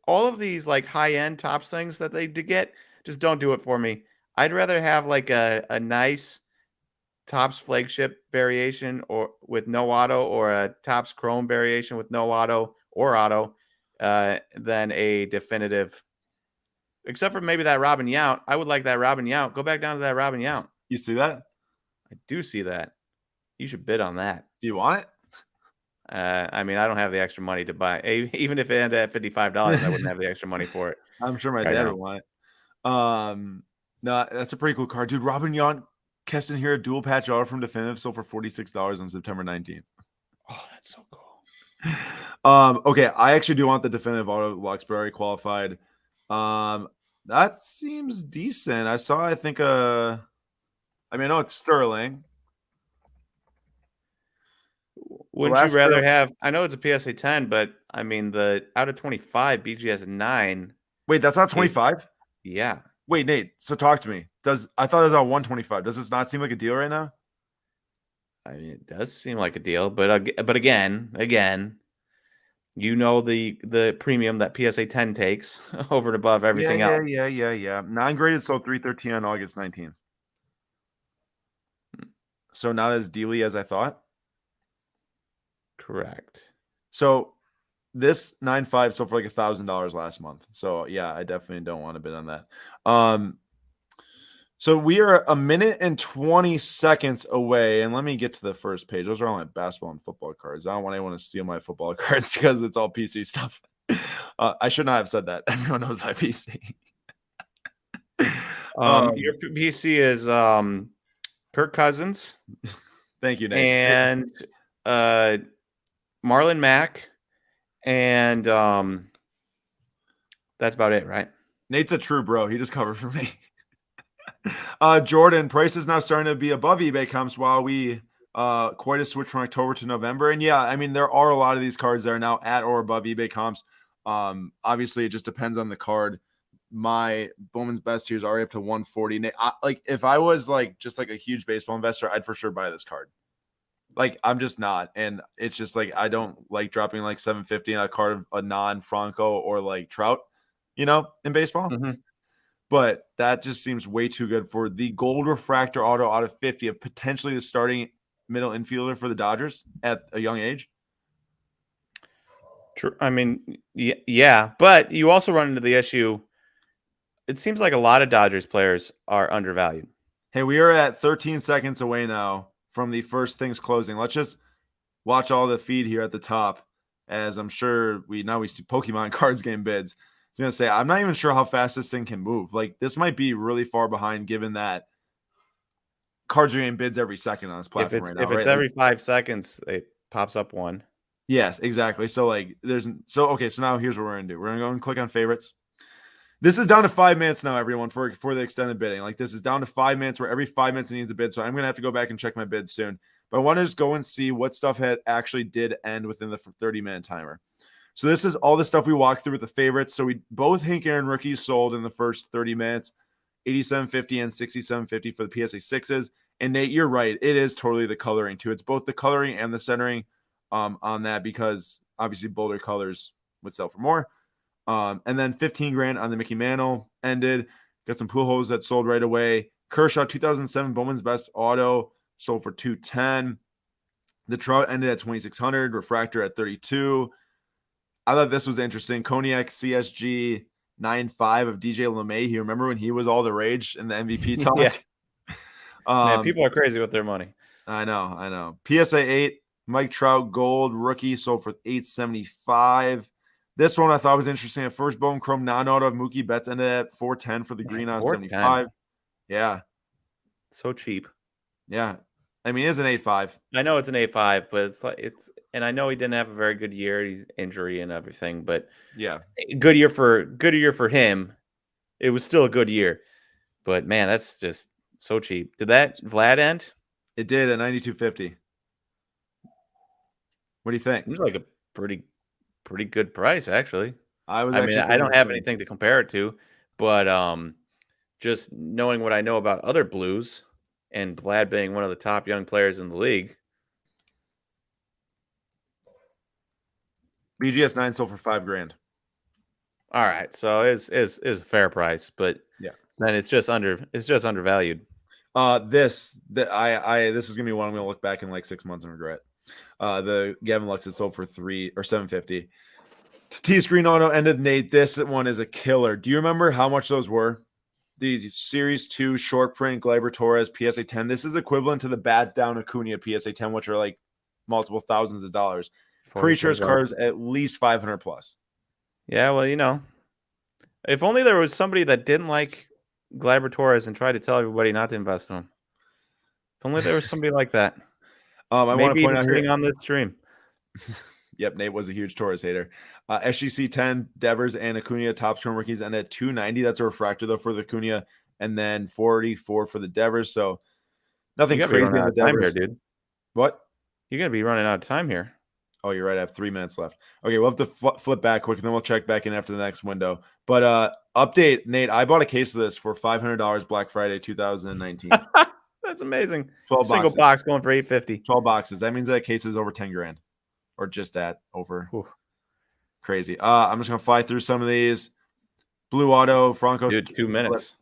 All of these like high end Topps things that they get just don't do it for me. I'd rather have like a nice Topps flagship variation or with no auto, or a Topps Chrome variation with no auto or auto, than a definitive. Except for maybe that Robin Yount. I would like that Robin Yount. Go back down to that Robin Yount. You see that? I do see that. You should bid on that. Do you want it? I mean, I don't have the extra money to buy. Even if it ended at $55, I wouldn't have the extra money for it. I'm sure my dad would want it. No, that's a pretty cool card, dude. Robin Yount, Keston here, a dual patch auto from Definitive, sold for $46 on September 19th. Oh, that's so cool. Okay, I actually do want the Definitive auto Luxbury qualified. That seems decent. I think I know it's Sterling. Wouldn't you rather have? I know it's a PSA 10, but I mean the out of 25 BGS 9. Wait, that's not 25? Yeah. Wait, Nate. So talk to me. I thought it was on 125? Does this not seem like a deal right now? I mean, it does seem like a deal, but again, you know the premium that PSA 10 takes over and above everything else. Yeah. Non-graded sold 313 on August 19th. So not as dealy as I thought. Correct. So this 9.5 sold for like $1,000 last month. So yeah, I definitely don't want to bid on that. So we are a minute and 20 seconds away, and let me get to the first page. Those are all my basketball and football cards. I don't want anyone to steal my football cards because it's all PC stuff. I should not have said that. Everyone knows my PC. Your PC is Kirk Cousins. Thank you, Nate. And Marlon Mack, and that's about it, right? Nate's a true bro. He just covered for me. Jordan, price is now starting to be above eBay comps while we quite a switch from October to November. And yeah, I mean, there are a lot of these cards that are now at or above eBay comps. Obviously, it just depends on the card. My Bowman's Best here is already up to 140. Like, if I was like just like a huge baseball investor, I'd for sure buy this card. Like, I'm just not. And it's just like, I don't like dropping like $750 on a card of a non-Franco or like Trout, in baseball. Mm-hmm. But that just seems way too good for the gold refractor auto out of 50 of potentially the starting middle infielder for the Dodgers at a young age. True. I mean, yeah, but you also run into the issue. It seems like a lot of Dodgers players are undervalued. Hey, we are at 13 seconds away now from the first things closing. Let's just watch all the feed here at the top, as I'm sure we see Pokemon cards game bids. I was going to say, I'm not even sure how fast this thing can move. Like, this might be really far behind given that cards are getting bids every second on this platform right now, if it's right? every 5 seconds, it pops up one. Yes, exactly. So okay. So now here's what we're gonna do. We're gonna go and click on favorites. This is down to 5 minutes now, everyone, for the extended bidding. Like this is down to 5 minutes where every 5 minutes it needs a bid. So I'm gonna have to go back and check my bids soon. But I want to just go and see what stuff had actually did end within the 30-minute timer. So this is all the stuff we walked through with the favorites. So we both Hank Aaron rookies sold in the first 30 minutes, 87.50 and 67.50 for the PSA 6s. And Nate, you're right. It is totally the coloring too. It's both the coloring and the centering on that, because obviously bolder colors would sell for more. And then 15 grand on the Mickey Mantle ended. Got some Pujols that sold right away. Kershaw 2007 Bowman's Best Auto sold for 210. The Trout ended at 2600. Refractor at 32. I thought this was interesting. Cognac CSG 9.5 of DJ LeMay. You remember when he was all the rage in the MVP talk? Yeah. Man, people are crazy with their money. I know. PSA 8 Mike Trout Gold rookie sold for 875. This one I thought was interesting. At first, Bowman Chrome non-auto of Mookie Betts ended at 410 for the green on 75. Yeah. So cheap. Yeah. I mean, it's an 8.5. I know it's an 8.5, but and I know he didn't have a very good year. He's injury and everything, but yeah, good year for him. It was still a good year, but man, that's just so cheap. Did that Vlad end? It did at 92.50. What do you think? Seems like a pretty good price, actually. I don't have anything to compare it to, but just knowing what I know about other Blues and Vlad being one of the top young players in the league. BGS 9 sold for $5,000. All right, so is a fair price, but yeah, then it's just undervalued. This is gonna be one I'm gonna look back in like 6 months and regret. The Gavin Lux is sold for $750. T-Screen Auto ended, Nate. This one is a killer. Do you remember how much those were? The Series 2 short print Gleyber Torres PSA 10. This is equivalent to the bat down Acuna PSA 10, which are like multiple thousands of dollars. Creatures cards at least 500 plus. Yeah, well, if only there was somebody that didn't like Gleyber Torres and tried to tell everybody not to invest in him. If only there was somebody like that. I want to point out sitting on this stream. Yep, Nate was a huge Torres hater. SGC 10 Devers and Acuna top storm rookies and at 290. That's a refractor though for the Acuna, and then 44 for the Devers. So nothing crazy in the Devers, here, dude. What? You're gonna be running out of time here. Oh, you're right. I have 3 minutes left. Okay, we'll have to flip back quick, and then we'll check back in after the next window. But update, Nate. I bought a case of this for $500 Black Friday 2019. That's amazing. 12 single box going for $850. 12 boxes. That means that case is over $10,000, or just at over. Ooh. Crazy. I'm just gonna fly through some of these. Blue Auto, Franco. Dude, 2 minutes.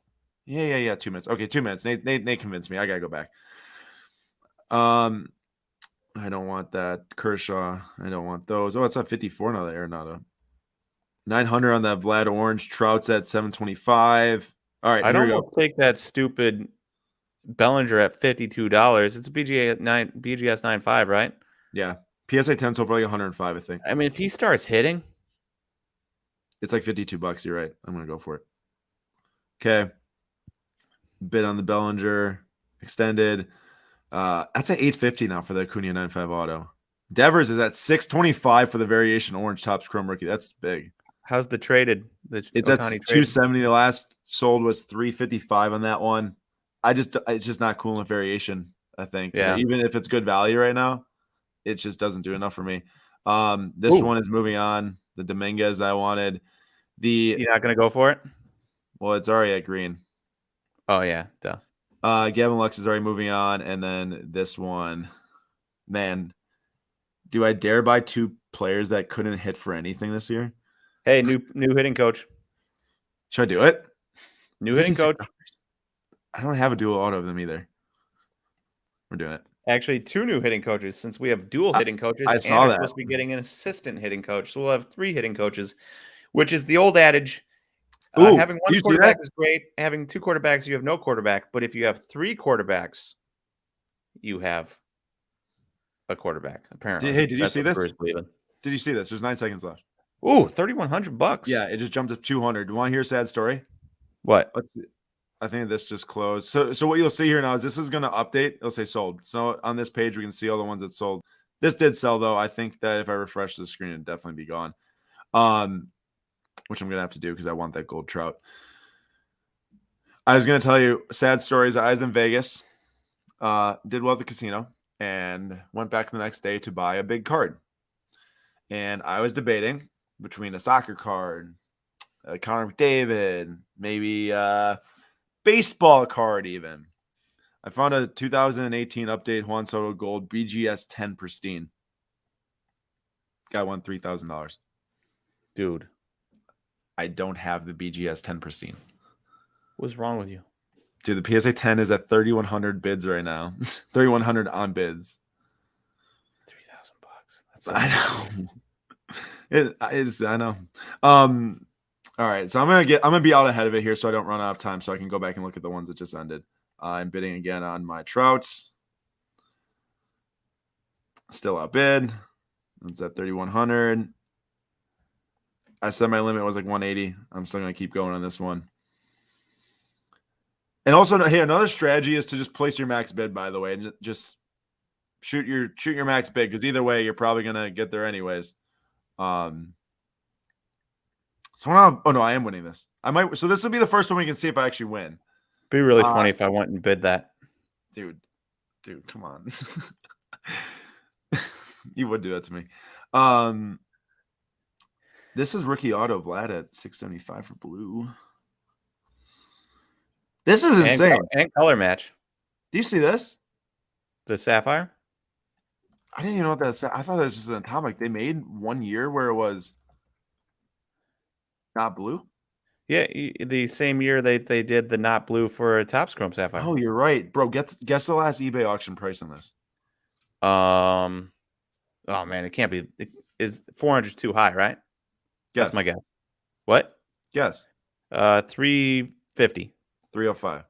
Yeah. 2 minutes. Okay, 2 minutes. Nate convinced me. I gotta go back. I don't want that. Kershaw. I don't want those. Oh, it's at 54 now. The Arenado. 900 on that Vlad Orange. Trout's at 725. All right, I don't take that stupid Bellinger at $52. It's a BGS 9.5, right? Yeah. PSA 10 sold for like 105, I think. I mean, if he starts hitting, it's like $52. You're right. I'm gonna go for it. Okay. Bid on the Bellinger extended. That's at $850 now for the Acuna 9.5 auto. Devers is at $625 for the variation orange Topps Chrome rookie. That's big. How's the traded? It's at $270. The last sold was $355 on that one. It's just not cool enough variation, I think. Yeah. Even if it's good value right now, it just doesn't do enough for me. This one is moving on. The Dominguez I wanted. You're not gonna go for it? Well, it's already at green. Oh yeah, duh. Gavin Lux is already moving on, and then this one, man, do I dare buy 2 players that couldn't hit for anything this year? Hey, new hitting coach. Should I do it? New hitting coach. I don't have a dual auto of them either. We're doing it. Actually, 2 new hitting coaches since we have dual hitting coaches. I saw that. We're supposed to be getting an assistant hitting coach, so we'll have 3 hitting coaches, which is the old adage. Having 1 quarterback is great. Having 2 quarterbacks, you have no quarterback. But if you have 3 quarterbacks, you have a quarterback. Apparently. Did you see this? Did you see this? There's 9 seconds left. Ooh, $3,100. Yeah, it just jumped to 200. Do you want to hear a sad story? What? I think this just closed. So what you'll see here now is this is going to update. It'll say sold. So on this page, we can see all the ones that sold. This did sell, though. I think that if I refresh the screen, it'd definitely be gone. Which I'm going to have to do because I want that gold trout. I was going to tell you sad stories. I was in Vegas, did well at the casino, and went back the next day to buy a big card. And I was debating between a soccer card, a Connor McDavid, maybe a baseball card even. I found a 2018 update Juan Soto Gold BGS 10 pristine. Guy won $3,000. Dude, I don't have the BGS 10 pristine. what's wrong with you? Dude, the PSA 10 is at 3,100 bids right now. 3,100 on bids. $3,000. That's I know. It is. I know. All right, so I'm gonna be out ahead of it here, so I don't run out of time, so I can go back and look at the ones that just ended. I'm bidding again on my Trouts. Still outbid. It's at 3,100. I said my limit was like 180. I'm still gonna keep going on this one. And also, hey, another strategy is to just place your max bid. By the way, and just shoot your max bid, because either way, you're probably gonna get there anyways. So now, oh no, I am winning this. I might. So this will be the first one we can see if I actually win. be really funny if I went and bid that. Dude, come on. You would do that to me. This is rookie auto Vlad at 675 for blue. This is insane. And color match. Do you see this? The sapphire? I didn't even know what that said. I thought it was just an atomic. They made 1 year where it was not blue. Yeah, the same year they did the not blue for a Topps Chrome sapphire. Oh, you're right, bro. Guess the last eBay auction price on this. Oh man, it can't be. Is 400 too high, right? Guess. That's my guess. What? Guess. 350. 305.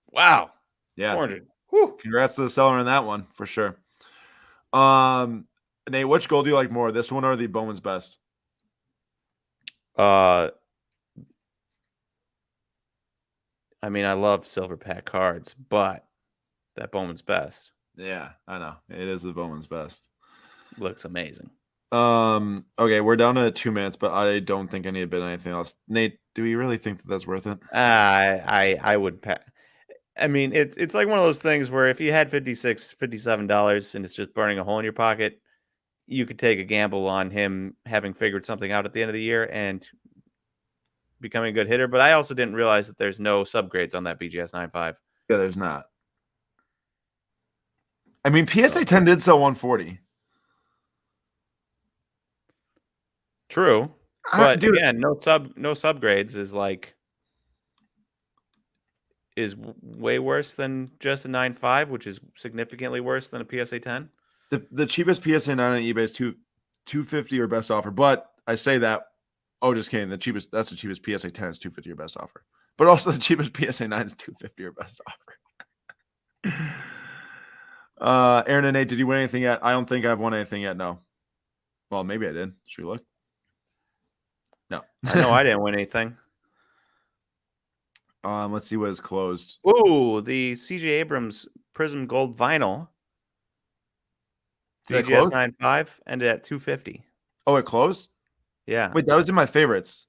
Wow. Yeah. 400. Whew. Congrats to the seller on that one for sure. Nate, which gold do you like more, this one or the Bowman's Best? I mean, I love silver pack cards, but that Bowman's Best. Yeah, I know. It is the Bowman's Best. Looks amazing. Okay, we're down to 2 minutes, but I don't think I need to bid anything else. Nate, do we really think that that's worth it? I would I mean, it's like one of those things where if you had $56, $57 and it's just burning a hole in your pocket, you could take a gamble on him having figured something out at the end of the year and becoming a good hitter. But I also didn't realize that there's no subgrades on that BGS 9.5. Yeah, there's not. I mean, PSA 10 did sell 140. True. But dude, again, no subgrades is way worse than just a 9.5, which is significantly worse than a PSA 10. The cheapest PSA 9 on eBay is $250 or best offer. But I say that, oh, just kidding. That's the cheapest PSA 10 is $250 or best offer. But also the cheapest PSA 9 is $250 or best offer. Aaron and Nate, did you win anything yet? I don't think I've won anything yet. No. Well, maybe I did. Should we look? No. I know I didn't win anything. Let's see what is closed. Ooh, the CJ Abrams Prism Gold Vinyl. BGS 9.5 ended at $250. Oh, it closed? Yeah. Wait, that was in my favorites.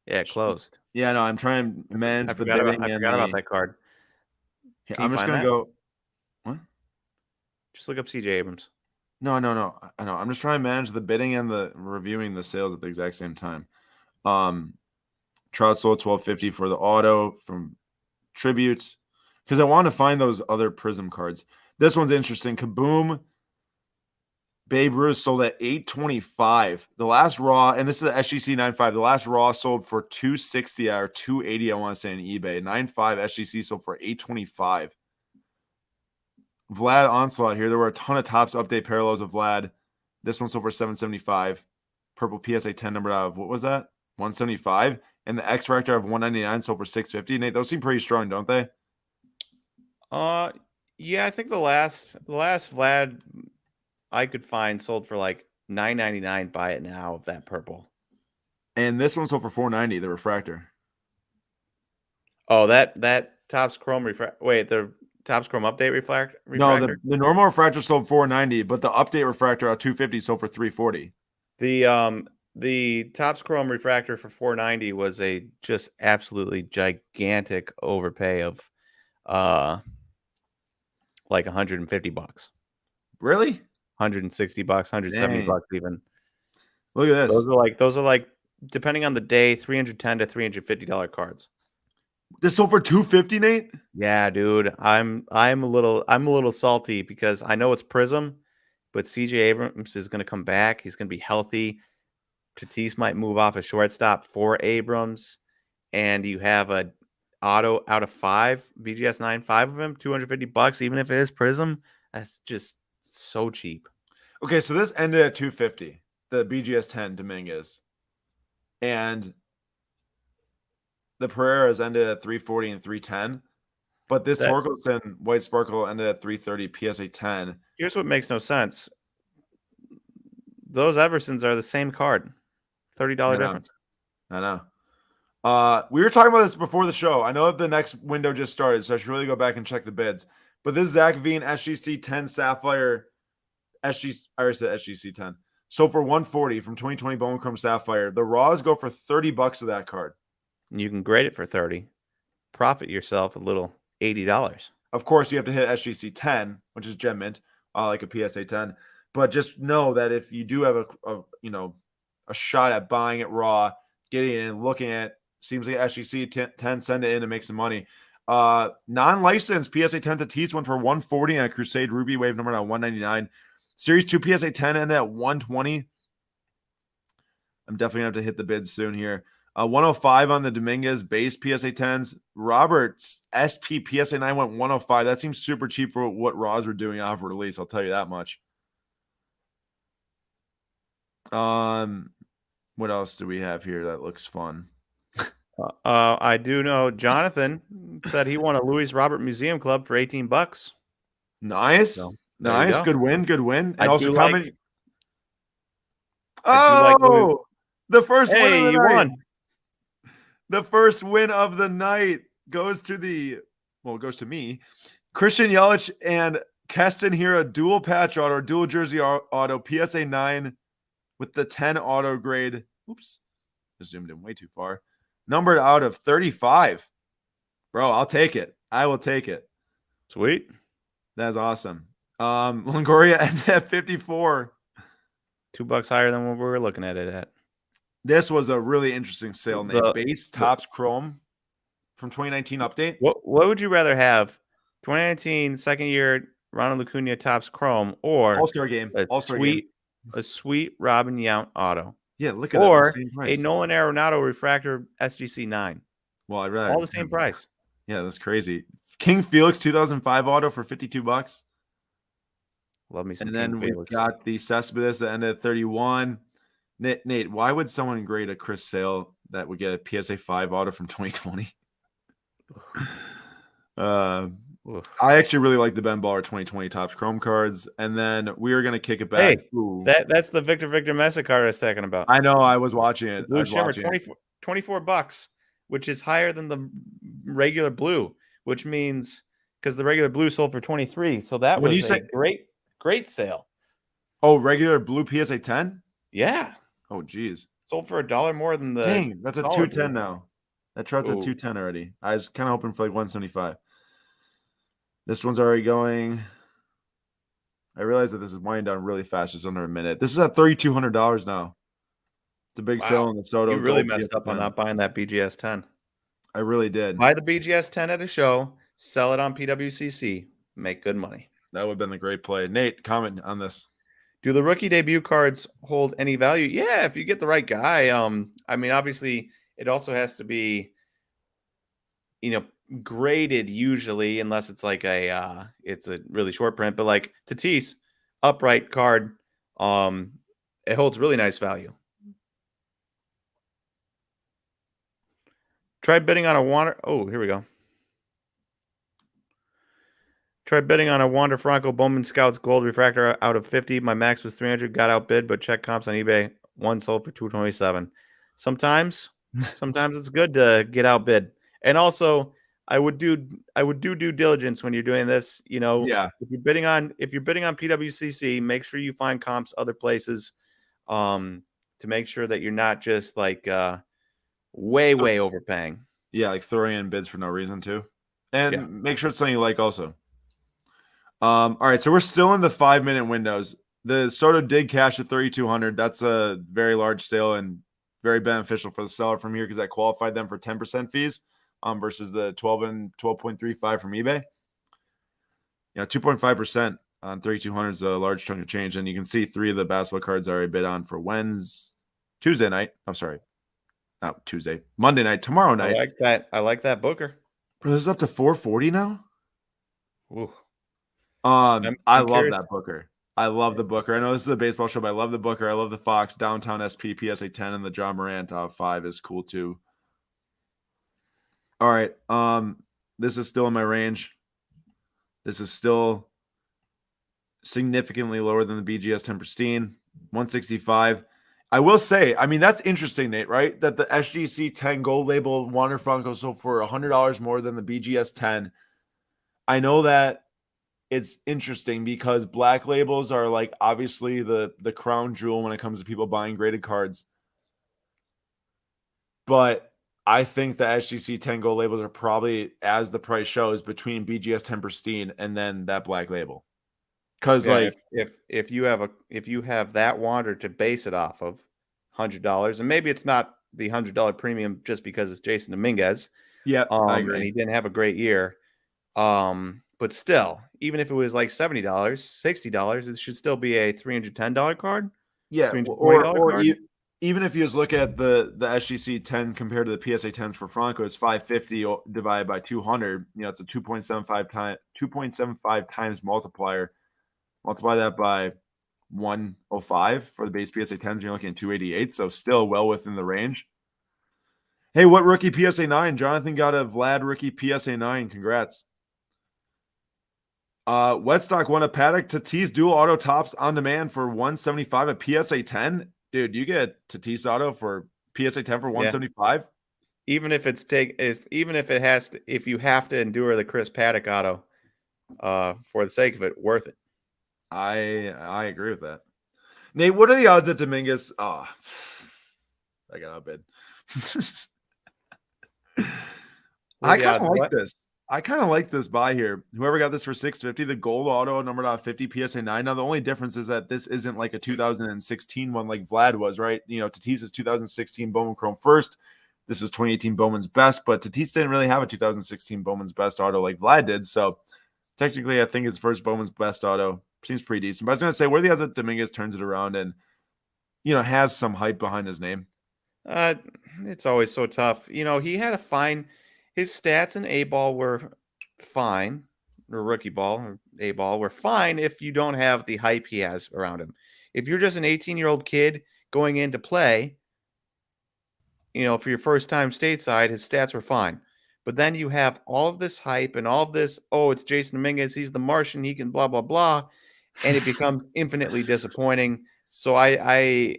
Yeah, it closed. Yeah, no, I'm trying to manage the bidding. I forgot about that card. Yeah, I'm just gonna go. What? Just look up CJ Abrams. No. I know. I'm just trying to manage the bidding and the reviewing the sales at the exact same time. Trout sold $1,250 for the auto from Tributes because I want to find those other Prism cards. This one's interesting. Kaboom. Babe Ruth sold at $825. The last raw, and this is the SGC 9.5. The last raw sold for $260 or $280. I want to say on eBay. 9.5 SGC sold for $825. Vlad Onslaught here. There were a ton of Topps update parallels of Vlad. This one sold for $775. Purple PSA 10 number out of what was that? $175. And the X Factor of $199 sold for $650. Nate, those seem pretty strong, don't they? Yeah, I think the last Vlad I could find sold for like $9.99. Buy it now of that purple. And this one sold for $490, the refractor. Oh, that Topps Chrome Wait, the Topps Chrome Update No, refractor. the normal refractor sold 490, but the update refractor at 250 sold for 340. The Topps Chrome refractor for 490 was a just absolutely gigantic overpay of like $150. Really? $160, $170 Dang. even. Look at this. Those are like depending on the day, $310 to $350 cards. This sold for 250, Nate? Yeah, dude. I'm a little salty because I know it's Prism, but CJ Abrams is going to come back. He's going to be healthy. Tatis might move off a shortstop for Abrams, and you have a auto out of 5 BGS 9, 5 of him, $250, even if it is Prism. That's just so cheap. Okay, so this ended at 250, the BGS 10 Dominguez. And the Pereiras ended at 340 and 310. But this Torkelson White Sparkle ended at 330 PSA 10. Here's what makes no sense. Those Eversons are the same card. $30 difference. I know. We were talking about this before the show. I know that the next window just started, so I should really go back and check the bids. But this Zach Veen SGC 10 Sapphire I already said SGC 10. So for 140 from 2020 Bowman Chrome Sapphire, the raws go for $30 of that card. You can grade it for 30. Profit yourself a little $80. Of course, you have to hit SGC 10, which is gem mint, like a PSA 10. But just know that if you do have a shot at buying it raw, getting it and looking at, seems like SGC 10, send it in to make some money. Non-licensed PSA 10 Tatis went for 140 and a Crusade Ruby Wave number at 199. Series 2 PSA 10 ended at 120. I'm definitely going to have to hit the bids soon here. 105 on the Dominguez base PSA 10s. Roberts SP PSA 9 went 105. That seems super cheap for what Raws were doing off release. I'll tell you that much. What else do we have here that looks fun? I do know Jonathan said he won a Louis Robert Museum Club for $18. Nice. So, nice. Good win. And I also comment. The first win of the you night. Won. The first win of the night goes to goes to me. Christian Yelich and Keston here, a dual patch auto, or dual jersey auto, PSA 9 with the 10 auto grade. Oops. I zoomed in way too far. Numbered out of 35. Bro, I'll take it. I will take it. Sweet. That's awesome. Longoria ended at 54. $2 higher than what we were looking at it at. This was a really interesting sale. Base Topps Chrome from 2019 update. What would you rather have? 2019 second year Ronald Acuna Topps Chrome or All-Star game. A sweet Robin Yount auto. Yeah, look at or a Nolan Arenado refractor SGC 9. Well, I'd rather all the same price. Yeah, that's crazy. King Felix 2005 auto for $52. Love me some. And then we've got the Cespedes that ended at 31. Nate, why would someone grade a Chris Sale that would get a PSA 5 auto from 2020? I actually really like the Ben Baller 2020 Topps Chrome cards. And then we are going to kick it back. Hey, that's the Victor Mesa card I was talking about. I know. I was watching it. Blue Shimmer, $24, which is higher than the regular blue, which means because the regular blue sold for 23. So that was a great sale. Oh, regular blue PSA 10? Yeah. Oh, geez. Sold for $1 more than the. Dang, that's a 210 now. That chart's at 210 already. I was kind of hoping for like 175. This one's already going. I realize that this is winding down really fast, just under a minute. This is at $3,200 now. It's a big sale in the Soto. You really messed up on not buying that BGS 10. I really did. Buy the BGS 10 at a show, sell it on PWCC, make good money. That would have been a great play. Nate, comment on this. Do the rookie debut cards hold any value? Yeah, if you get the right guy. I mean, obviously, it also has to be, graded usually, unless it's like it's a really short print. But like Tatis, upright card, it holds really nice value. Try bidding on a Wander. Oh, here we go. Try bidding on a Wander Franco Bowman Scouts Gold Refractor out of 50. My max was 300. Got outbid, but check comps on eBay. One sold for 227. Sometimes it's good to get outbid. And also, I would do due diligence when you're doing this. Yeah. If you're bidding on PWCC, make sure you find comps other places, to make sure that you're not just like way overpaying. Yeah, like throwing in bids for no reason too. Yeah. And make sure it's something you like also. All right, so we're still in the 5-minute windows. The Soto did cash at 3,200. That's a very large sale and very beneficial for the seller from here because that qualified them for 10% fees versus the 12 and 12.35 from eBay. 2.5% on 3,200 is a large chunk of change. And you can see 3 of the basketball cards are already bid on for Tuesday night. I'm sorry, not Tuesday, Monday night, tomorrow night. I like that Booker. Bro, this is up to 440 now. Ooh. I love curious. that Booker. I love the Booker. I know this is a baseball show, but I love the Booker. I love the Fox, Downtown SP, PSA 10, and the John Morant 5 is cool too. All right. This is still in my range. This is still significantly lower than the BGS 10 Pristine, 165. I will say, I mean, that's interesting, Nate, right? That the SGC 10 gold label Wander Franco sold for $100 more than the BGS 10. I know that it's interesting because black labels are like obviously the crown jewel when it comes to people buying graded cards. But I think the SGC 10 gold labels are probably, as the price shows, between BGS 10 Pristine and then that black label. Because like if you have that Wander to base it off of, $100, and maybe it's not the $100 premium just because it's Jason Dominguez. Yeah, I agree. And he didn't have a great year. But still, even if it was like $70, $60, it should still be a $310 card. Yeah, or card. Even if you just look at the SGC 10 compared to the PSA 10s for Franco, it's 550 divided by 200. It's a 2.75 times multiplier. Multiply that by 105 for the base PSA 10s. You're looking at 288, so still well within the range. Hey, what rookie PSA 9? Jonathan got a Vlad rookie PSA 9. Congrats. Wetstock won a Paddock Tatis dual auto tops on demand for 175 at PSA 10. Dude, you get Tatis auto for PSA 10 for 175. Yeah. Even if you have to endure the Chris Paddock auto, for the sake of it, worth it. I agree with that. Nate, what are the odds that Dominguez? I got outbid. I kind of like this. I kind of like this buy here. Whoever got this for 650, the gold auto numbered off 50 PSA 9. Now, the only difference is that this isn't like a 2016 one like Vlad was, right? Tatis is 2016 Bowman Chrome first. This is 2018 Bowman's best, but Tatis didn't really have a 2016 Bowman's best auto like Vlad did. So technically, I think his first Bowman's best auto seems pretty decent. But I was going to say, what are the odds that Dominguez turns it around and, has some hype behind his name? It's always so tough. He had a fine. His stats in A-ball were fine, or rookie ball, or A-ball were fine if you don't have the hype he has around him. If you're just an 18-year-old kid going into play, for your first time stateside, his stats were fine. But then you have all of this hype and all of this, it's Jason Dominguez, he's the Martian, he can blah, blah, blah, and it becomes infinitely disappointing. So I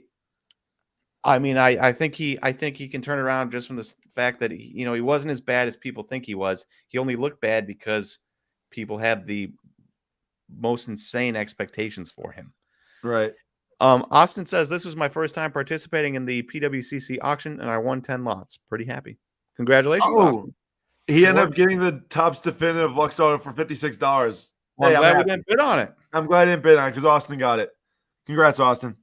think he can turn around just from the fact that he wasn't as bad as people think he was. He only looked bad because people had the most insane expectations for him. Right. Austin says, this was my first time participating in the PWCC auction, and I won 10 lots. Pretty happy. Congratulations, Austin. He ended up getting the Topps definitive Lux Auto for $56. Well, I'm glad we didn't bid on it. I'm glad I didn't bid on it because Austin got it. Congrats, Austin.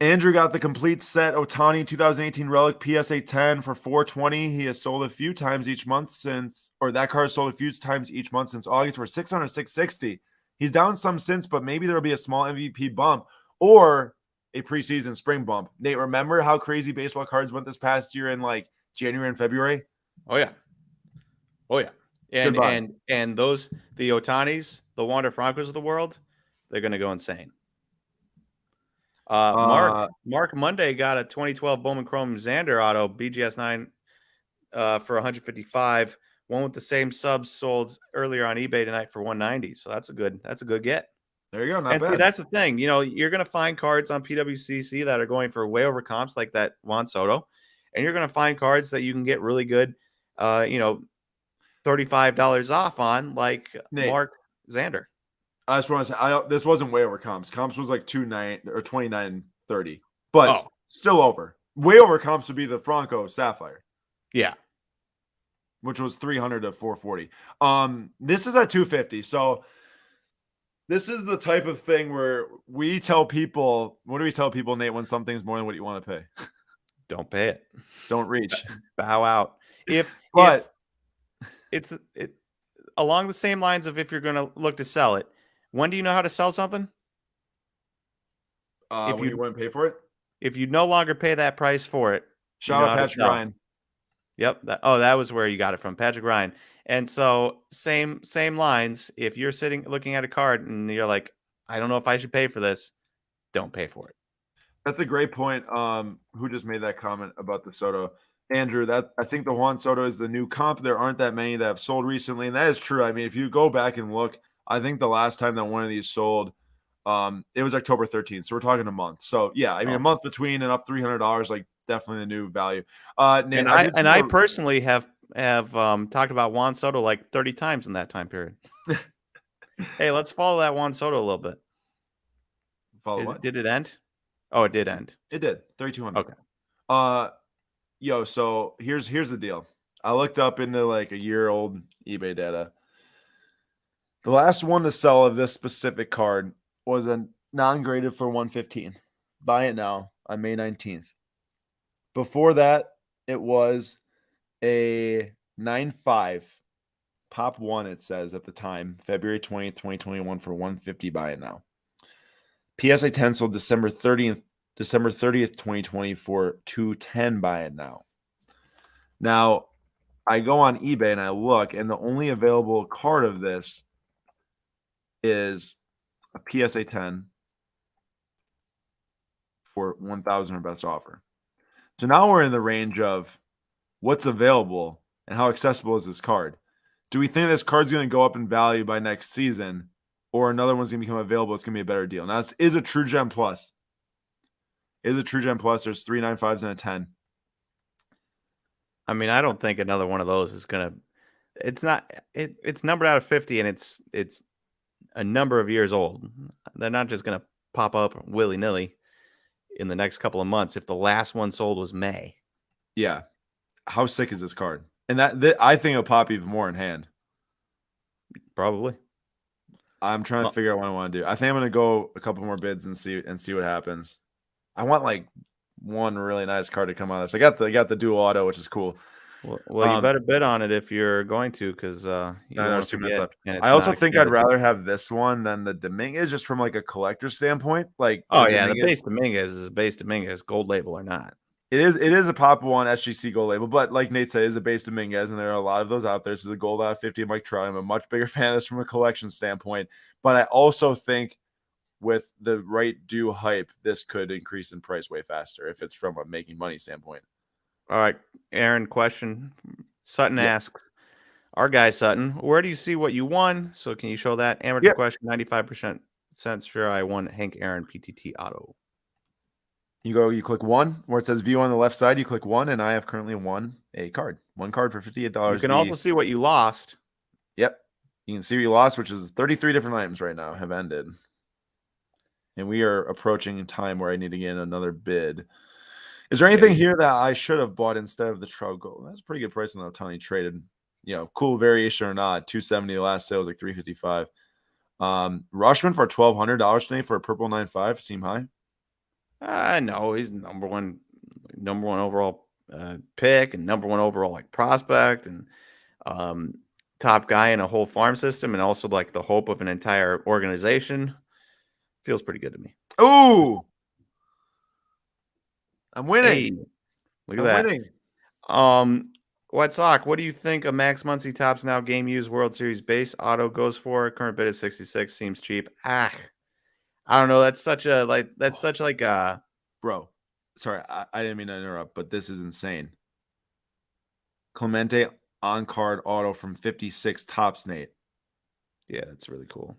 Andrew got the complete set Ohtani 2018 Relic PSA 10 for $420. He has sold a few times each month since August for $600, $660. He's down some since, but maybe there'll be a small MVP bump or a preseason spring bump. Nate, remember how crazy baseball cards went this past year in like January and February? Oh yeah. And those, the Ohtanis, the Wander Francos of the world, they're going to go insane. Mark Monday got a 2012 Bowman Chrome Xander auto BGS 9 for 155. One with the same subs sold earlier on eBay tonight for 190. So that's a good get. There you go. Not bad. That's the thing. You're going to find cards on PWCC that are going for way over comps like that Juan Soto, and you're going to find cards that you can get really good you know, $35 off on, like Nate, Mark Xander. I just want to say, this wasn't way over comps. Comps was like 29 or 29.30, but Oh, still over. Way over comps would be the Franco Sapphire, yeah. which was 300 to 440. This is at 250. So this is the type of thing where we tell people, what do we tell people, Nate, when something's more than what you want to pay? Don't pay it. Don't reach. Bow out. If But it's along the same lines of if you're going to look to sell it, when do you know how to sell something? If when you wouldn't pay for it, if you no longer pay that price for it, you shout know out how to Patrick sell. Ryan. Yep. That was where you got it from, Patrick Ryan. And so same lines. If you're looking at a card and you're like, I don't know if I should pay for this, don't pay for it. That's a great point. Who just made that comment about the Soto? Andrew, that I think the Juan Soto is the new comp. There aren't that many that have sold recently, and that is true. I mean, if you go back and look, I think the last time that one of these sold, it was October 13th. So we're talking a month. So yeah, I mean, a month between and up $300, like definitely the new value. Nate, I personally have talked about Juan Soto like 30 times in that time period. Hey, let's follow that Juan Soto a little bit. Follow what? Did it end? Oh, it did end. It did. 3,200. Okay. So here's the deal. I looked up into like a year-old eBay data. The last one to sell of this specific card was a non-graded for 115. Buy it now on May 19th. Before that, it was a 9.5 Pop 1, it says at the time, February 20th, 2021 for 150. Buy it now. PSA 10 sold December 30th, 2020 for 210. Buy it now. Now, I go on eBay and I look, and the only available card of this is a PSA 10 for 1,000 or best offer. So now we're in the range of what's available and how accessible is this card. Do we think this card's going to go up in value by next season, or another one's going to become available? It's going to be a better deal. Now, this is a True Gem Plus. It is a True Gem Plus. There's 3 9.5s and a 10. I mean, I don't think another one of those is going to. It's numbered out of 50, and it's a number of years old. They're not just going to pop up willy-nilly in the next couple of months if the last one sold was May. Yeah. How sick is this card? And that I think it'll pop even more in hand. Probably. I'm trying to figure out what I want to do. I think I'm going to go a couple more bids and see what happens. I want like one really nice card to come out of this. I got the dual auto, which is cool. Well, you better bid on it if you're going to, because you don't want to 2 minutes left. I also think I'd rather have this one than the Dominguez, just from like a collector standpoint. Like, oh yeah, the base Dominguez is a base Dominguez, gold label or not. It is a Pop 1 SGC gold label, but like Nate said, it is a base Dominguez, and there are a lot of those out there. This is a gold out of 50 Mike Trout. I'm a much bigger fan of this from a collection standpoint, but I also think with the right due hype, this could increase in price way faster if it's from a making money standpoint. All right, Aaron, question. Sutton asks, our guy Sutton, where do you see what you won? So can you show that? Amateur question, 95% sure I won Hank Aaron PTT Auto. You click 1 where it says view on the left side. You click 1, and I have currently won a card. One card for $58. You can also see what you lost. Yep. You can see what you lost, which is 33 different items right now have ended. And we are approaching a time where I need to get another bid. Is there anything here that I should have bought instead of the Trout Gold? That's a pretty good price on the Ohtani traded. Cool variation or not. 270. The last sale was like 355. Rushman for $1,200 today for a purple 9.5 seem high. No, he's number one overall pick and number one overall like prospect and top guy in a whole farm system and also like the hope of an entire organization. Feels pretty good to me. Ooh, I'm winning. Hey, look at that. Winning. White Sox, what do you think of Max Muncy Topps Now Game Used World Series base auto goes for? Current bid is 66. Seems cheap. I don't know. That's such a bro. Sorry, I didn't mean to interrupt, but this is insane. Clemente on card auto from 56 Topps, Nate. Yeah, that's really cool.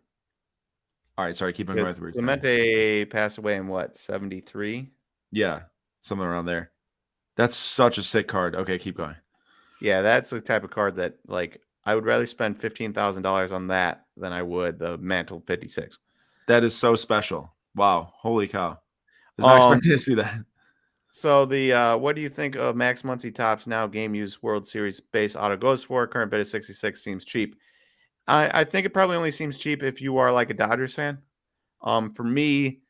All right, sorry, keep on going with Clemente passed away in what, 73? Yeah, something around there. That's such a sick card. Okay, keep going. Yeah, that's the type of card that like I would rather spend $15,000 on that than I would the Mantle 56. That is so special. Wow. Holy cow. Was not Um, expecting to see that. so the what do you think of Max Muncy Topps now game use World Series base auto goes for? Current bid of 66 seems cheap. I think it probably only seems cheap if you are like a Dodgers fan. For me,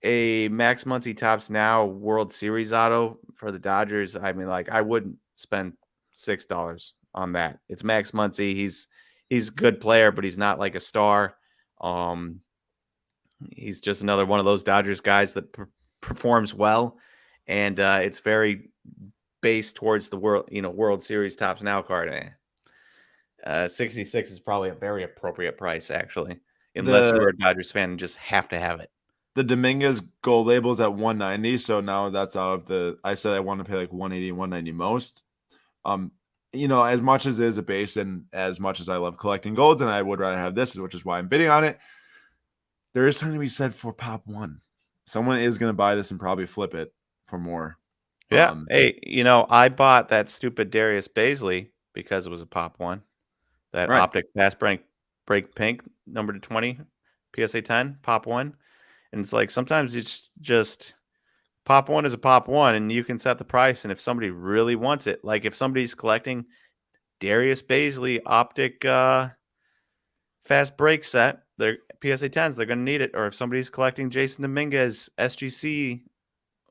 a Max Muncy Topps now World Series auto for the Dodgers. I mean, like I wouldn't spend $6 on that. It's Max Muncy. He's a good player, but he's not like a star. Um, he's just another one of those Dodgers guys that performs well, and it's very based towards the World Series Topps now card. 66 is probably a very appropriate price, actually, unless The you're a Dodgers fan and just have to have it. the Dominguez gold label is at 190, so now that's out of the. I said I want to pay like 180, 190 most. Um, as much as it is a base, and as much as I love collecting golds, and I would rather have this, which is why I'm bidding on it. There is something to be said for Pop One. Someone is going to buy this and probably flip it for more. Yeah. Hey, I bought that stupid Darius Baisley because it was a Pop One. That Right. optic fast break pink number to 20 PSA 10 Pop One. And it's like sometimes it's just Pop One is a Pop One, and you can set the price. And if somebody really wants it, like if somebody's collecting Darius Baisley optic fast break set, their PSA 10s, they're going to need it. Or if somebody's collecting Jason Dominguez SGC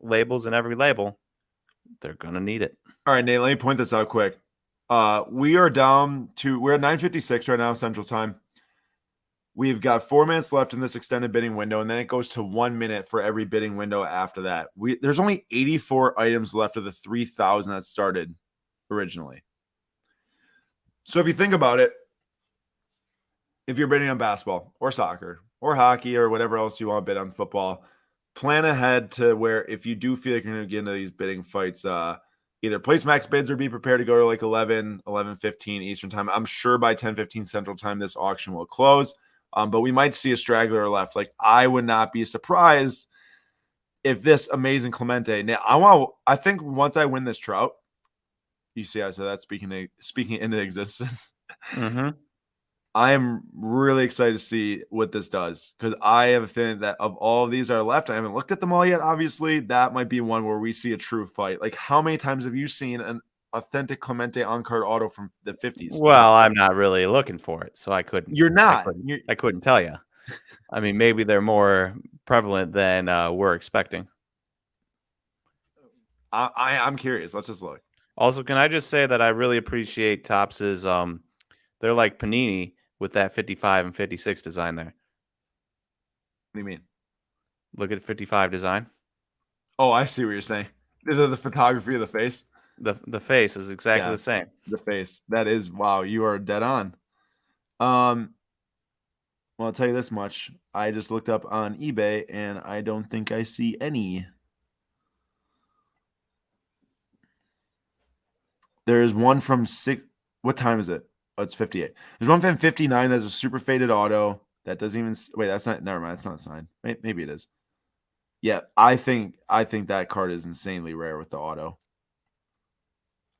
labels in every label, they're going to need it. All right, Nate, let me point this out quick. We're at 9:56 right now, Central Time. We've got 4 minutes left in this extended bidding window, and then it goes to 1 minute for every bidding window after that. There's only 84 items left of the 3,000 that started originally. So if you think about it, if you're bidding on basketball or soccer or hockey or whatever else you want to bid on football, plan ahead to where if you do feel like you're going to get into these bidding fights, either place max bids or be prepared to go to like 11:15 Eastern time. I'm sure by 10:15 Central time, this auction will close. But we might see a straggler left. Like I would not be surprised if this amazing Clemente. Now I think once I win this Trout, you see, I said that speaking into existence. Mm-hmm. I am really excited to see what this does because I have a feeling that of all of these that are left, I haven't looked at them all yet. Obviously, that might be one where we see a true fight. Like, how many times have you seen an authentic Clemente on-card auto from the 50s? Well, I'm not really looking for it, so I couldn't. You're not. I couldn't tell you. I mean, maybe they're more prevalent than we're expecting. I'm curious. Let's just look. Also, can I just say that I really appreciate Topps's they're like Panini with that 55 and 56 design there. What do you mean? Look at 55 design. Oh, I see what you're saying. The photography of the face. The face is exactly the same. The face. That is wow. You are dead on. Well, I'll tell you this much. I just looked up on eBay, and I don't think I see any. There's one from 6. What time is it? Oh, it's 58. There's one from 59 that's a super faded auto that doesn't even wait. That's not. Never mind. That's not a sign. Maybe it is. Yeah, I think that card is insanely rare with the auto.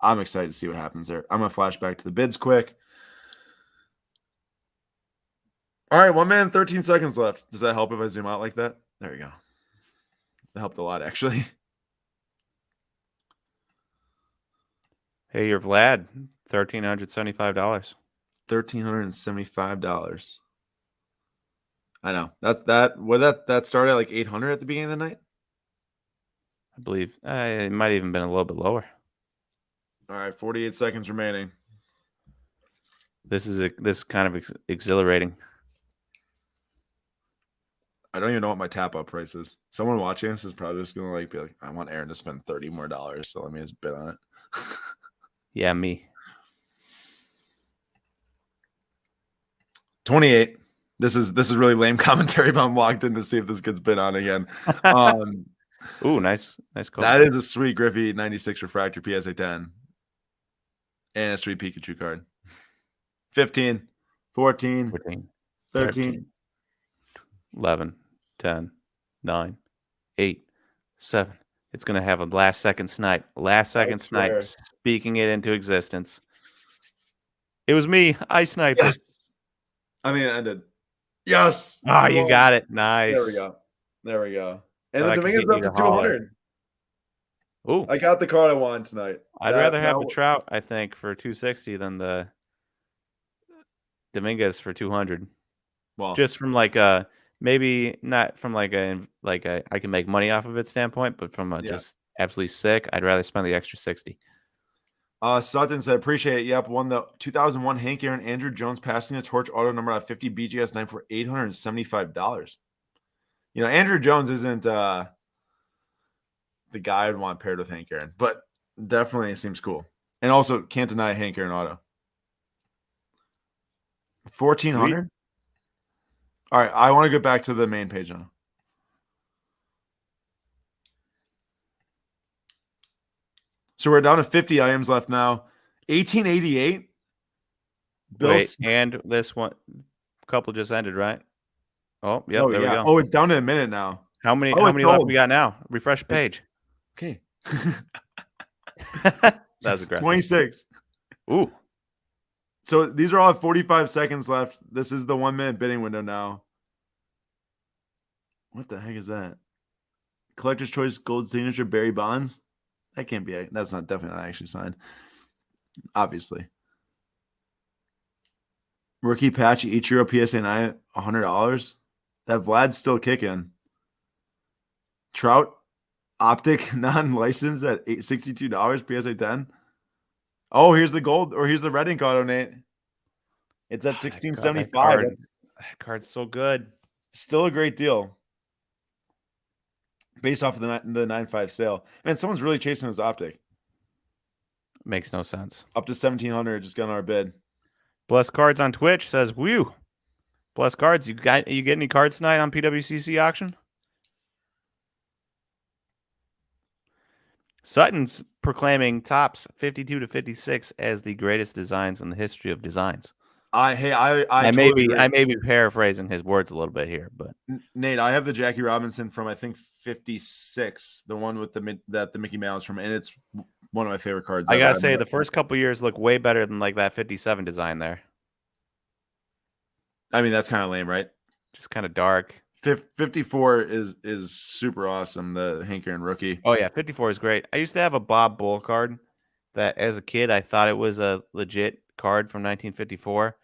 I'm excited to see what happens there. I'm gonna flash back to the bids quick. All right, 1 minute and 13 seconds left. Does that help if I zoom out like that? There you go. That helped a lot, actually. Hey, you're Vlad, $1,375. $1,375. I know that started at like 800 at the beginning of the night. I believe it might even been a little bit lower. All right, 48 seconds remaining. This is kind of exhilarating. I don't even know what my tap out price is. Someone watching this is probably just gonna be like, I want Aaron to spend $30 more, so let me just bid on it. Yeah, me. 28. This is really lame commentary, but I'm locked in to see if this gets bid on again. Ooh, nice call. That is a sweet Griffey 96 refractor PSA 10. And a sweet Pikachu card. 15, 14, 13, 11, 10, 9, 8, 7, It's going to have a last second snipe. Last second snipe. swear. Speaking it into existence. It was me. I sniped Yes. it. I mean, it ended. Yes. Ah, We you won. got it. There we Nice. go. There we go. And Thought the I could Dominguez get is you up to to holler. 200. Ooh. I got the card I wanted tonight. I'd rather have the Trout, I think, for 260 than the Dominguez for 200. Well, just from like maybe not from like a I can make money off of it standpoint, but from a just absolutely sick, I'd rather spend the extra 60. Sutton said, appreciate it. Yep, won the 2001 Hank Aaron Andrew Jones passing the torch auto number out 50 BGS 9 for $875. You know, Andrew Jones isn't the guy I'd want paired with Hank Aaron, but definitely seems cool. And also, can't deny Hank Aaron auto. 1,400? All right, I want to go back to the main page now. So we're down to 50 items left now. 1888. Wait, and this one couple just ended, right? Oh, yep, there we go. Oh, it's down to a minute now. How many left we got now? Refresh page. Okay. That was aggressive. 26. Ooh. So these are all at 45 seconds left. This is the 1 minute bidding window now. What the heck is that? Collector's Choice Gold Signature Barry Bonds? That can't be. That's not definitely not actually signed. Obviously. Rookie patch Ichiro PSA 9 $100. That Vlad's still kicking. Trout Optic non-licensed at $62 PSA 10. Oh, here's the gold, or here's the red ink auto, Nate. It's at $16.75. That card's so good. Still a great deal. Based off of the 9.5 sale. Man, someone's really chasing those Optic. Makes no sense. Up to 1,700 just got on our bid. Bless Cards on Twitch says, "Woo, Bless Cards. You get any cards tonight on PWCC auction?" Sutton's proclaiming Topps 52 to 56 as the greatest designs in the history of designs. I totally I may be paraphrasing his words a little bit here, but Nate, I have the Jackie Robinson from I think 56, the one with the Mickey Mouse from, and it's one of my favorite cards. I gotta say, the first couple years look way better than like that 57 design there. I mean, that's kind of lame, right? Just kind of dark. 54 is super awesome. The Hank Aaron rookie. Oh yeah, 54 is great. I used to have a Bob Bull card that, as a kid, I thought it was a legit card from 1954,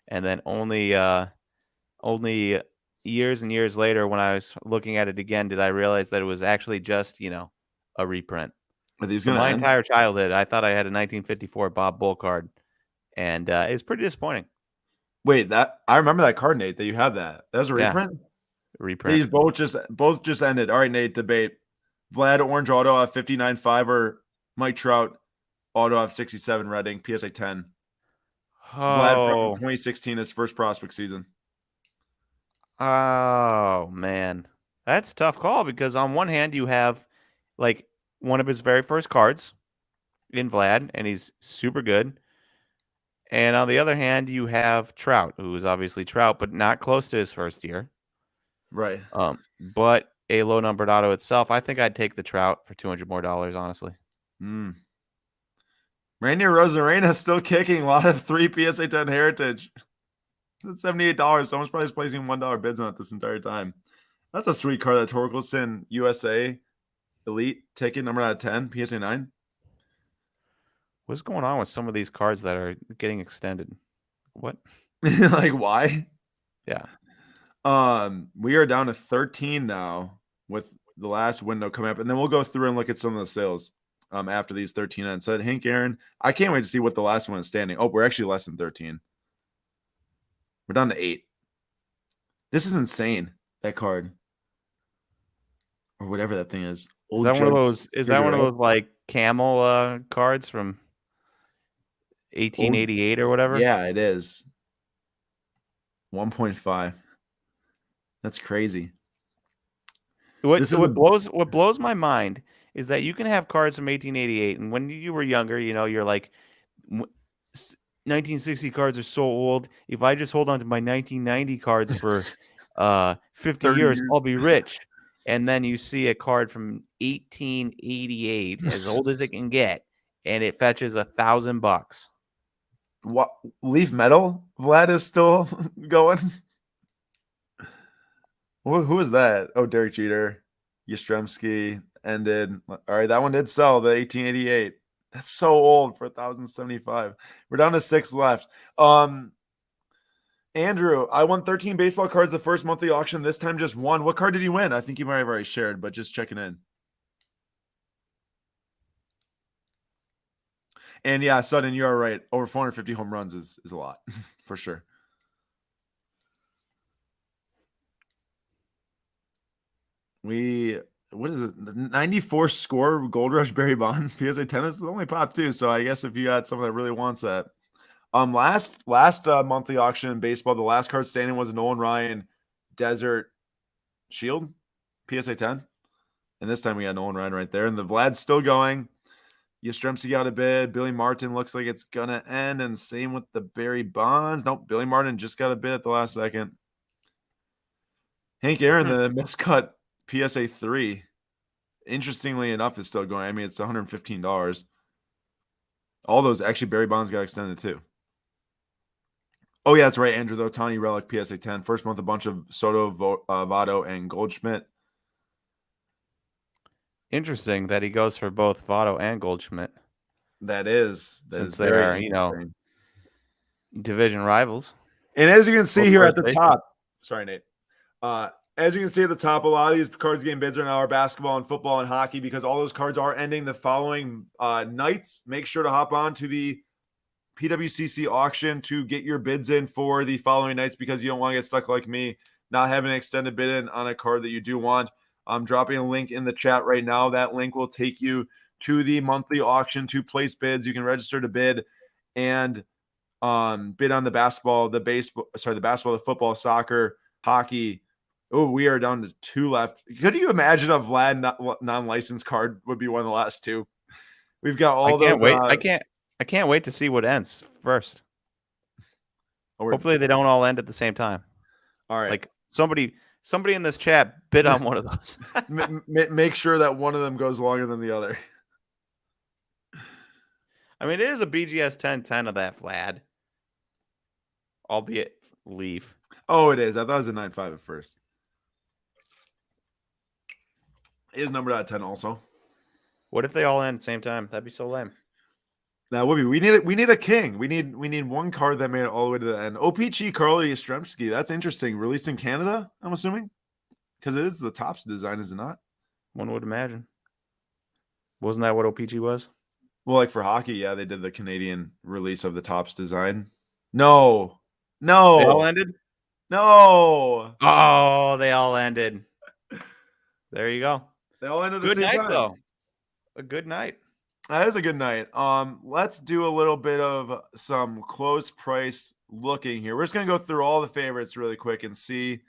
and then only years and years later, when I was looking at it again, did I realize that it was actually just a reprint. Are these my entire childhood, I thought I had a 1954 Bob Bull card, and it was pretty disappointing. Wait, I remember that card, Nate. That you had that. That was a reprint. Yeah. Reprint. These both just ended. All right, Nate. Debate: Vlad Orange Auto at 59.5 or Mike Trout Auto at 67 red ink PSA 10. Oh. Vlad from 2016, his first prospect season. Oh man, that's a tough call, because on one hand you have like one of his very first cards in Vlad, and he's super good. And on the other hand, you have Trout, who is obviously Trout, but not close to his first year. Right. But a low numbered auto itself, I think I'd take the Trout for $200 more, honestly. Randy Rosarena still kicking. A lot of 3 PSA 10 Heritage. That's $78. Someone's probably placing $1 bids on it this entire time. That's a sweet card. That Torkelson USA Elite ticket number out of 10 PSA 9. What's going on with some of these cards that are getting extended? What? Like, why? Yeah. We are down to 13 now with the last window coming up, and then we'll go through and look at some of the sales after these 13 ends. So Hank Aaron, I can't wait to see what the last one is standing. Oh, we're actually less than 13. We're down to 8. This is insane, that card. Or whatever that thing is. Is that one of those like camel cards from 1888 or whatever? Yeah, it is. 1.5. That's crazy. What blows my mind is that you can have cards from 1888, and when you were younger, you're like, 1960 cards are so old. If I just hold on to my 1990 cards for 50 years, I'll be rich. and then you see a card from 1888, as old as it can get, and it fetches $1,000. What Leaf Metal? Vlad is still going. Who is that? Oh, Derek Jeter, Yastrzemski ended. All right, that one did sell, the 1888. That's so old for 1,075. We're down to 6 left. Andrew, I won 13 baseball cards the first monthly auction. This time just one. What card did you win? I think you might have already shared, but just checking in. And yeah, Sutton, you are right. Over 450 home runs is a lot for sure. What is it? 94 score Gold Rush Barry Bonds PSA 10. This is only pop 2. So I guess if you got someone that really wants that. Last monthly auction in baseball, the last card standing was a Nolan Ryan Desert Shield PSA 10. And this time we got Nolan Ryan right there. And the Vlad's still going. Yastrzemski got a bid. Billy Martin looks like it's going to end. And same with the Barry Bonds. Nope, Billy Martin just got a bid at the last second. Hank Aaron, the miscut PSA 3. Interestingly enough, is still going. I mean, it's $115. All those, actually, Barry Bonds got extended too. Oh, yeah, that's right, Andrew. The Ohtani Relic PSA 10. First month, a bunch of Soto, Votto, and Goldschmidt. Interesting that he goes for both Votto and Goldschmidt. That is they are, division rivals. And as you can see here at the top, sorry, Nate. As you can see at the top, a lot of these cards getting bids right now are basketball and football and hockey because all those cards are ending the following nights. Make sure to hop on to the PWCC auction to get your bids in for the following nights because you don't want to get stuck like me, not having an extended bid in on a card that you do want. I'm dropping a link in the chat right now. That link will take you to the monthly auction to place bids. You can register to bid and bid on the basketball, the football, soccer, hockey. Oh, we are down to 2 left. Could you imagine a Vlad non-licensed card would be one of the last 2? We've got all those. I can't wait to see what ends first. Hopefully they don't all end at the same time. All right. Like somebody in this chat bid on one of those. Make sure that one of them goes longer than the other. I mean, it is a BGS 1010 of that Vlad, albeit Leaf. Oh, it is. I thought it was a 9.5 at first. It is numbered out of 10 also. What if they all end at the same time? That'd be so lame. That would be. We need a king. We need one card that made it all the way to the end. OPG Carly Yastrzemski. That's interesting. Released in Canada, I'm assuming, because it is the Topps design, is it not? One would imagine. Wasn't that what OPG was? Well, like for hockey, yeah, they did the Canadian release of the Topps design. No. They all ended? No. Oh, they all ended. There you go. They all ended at the same time. Though. A good night. That is a good night. Let's do a little bit of some close price looking here. We're just gonna go through all the favorites really quick and see.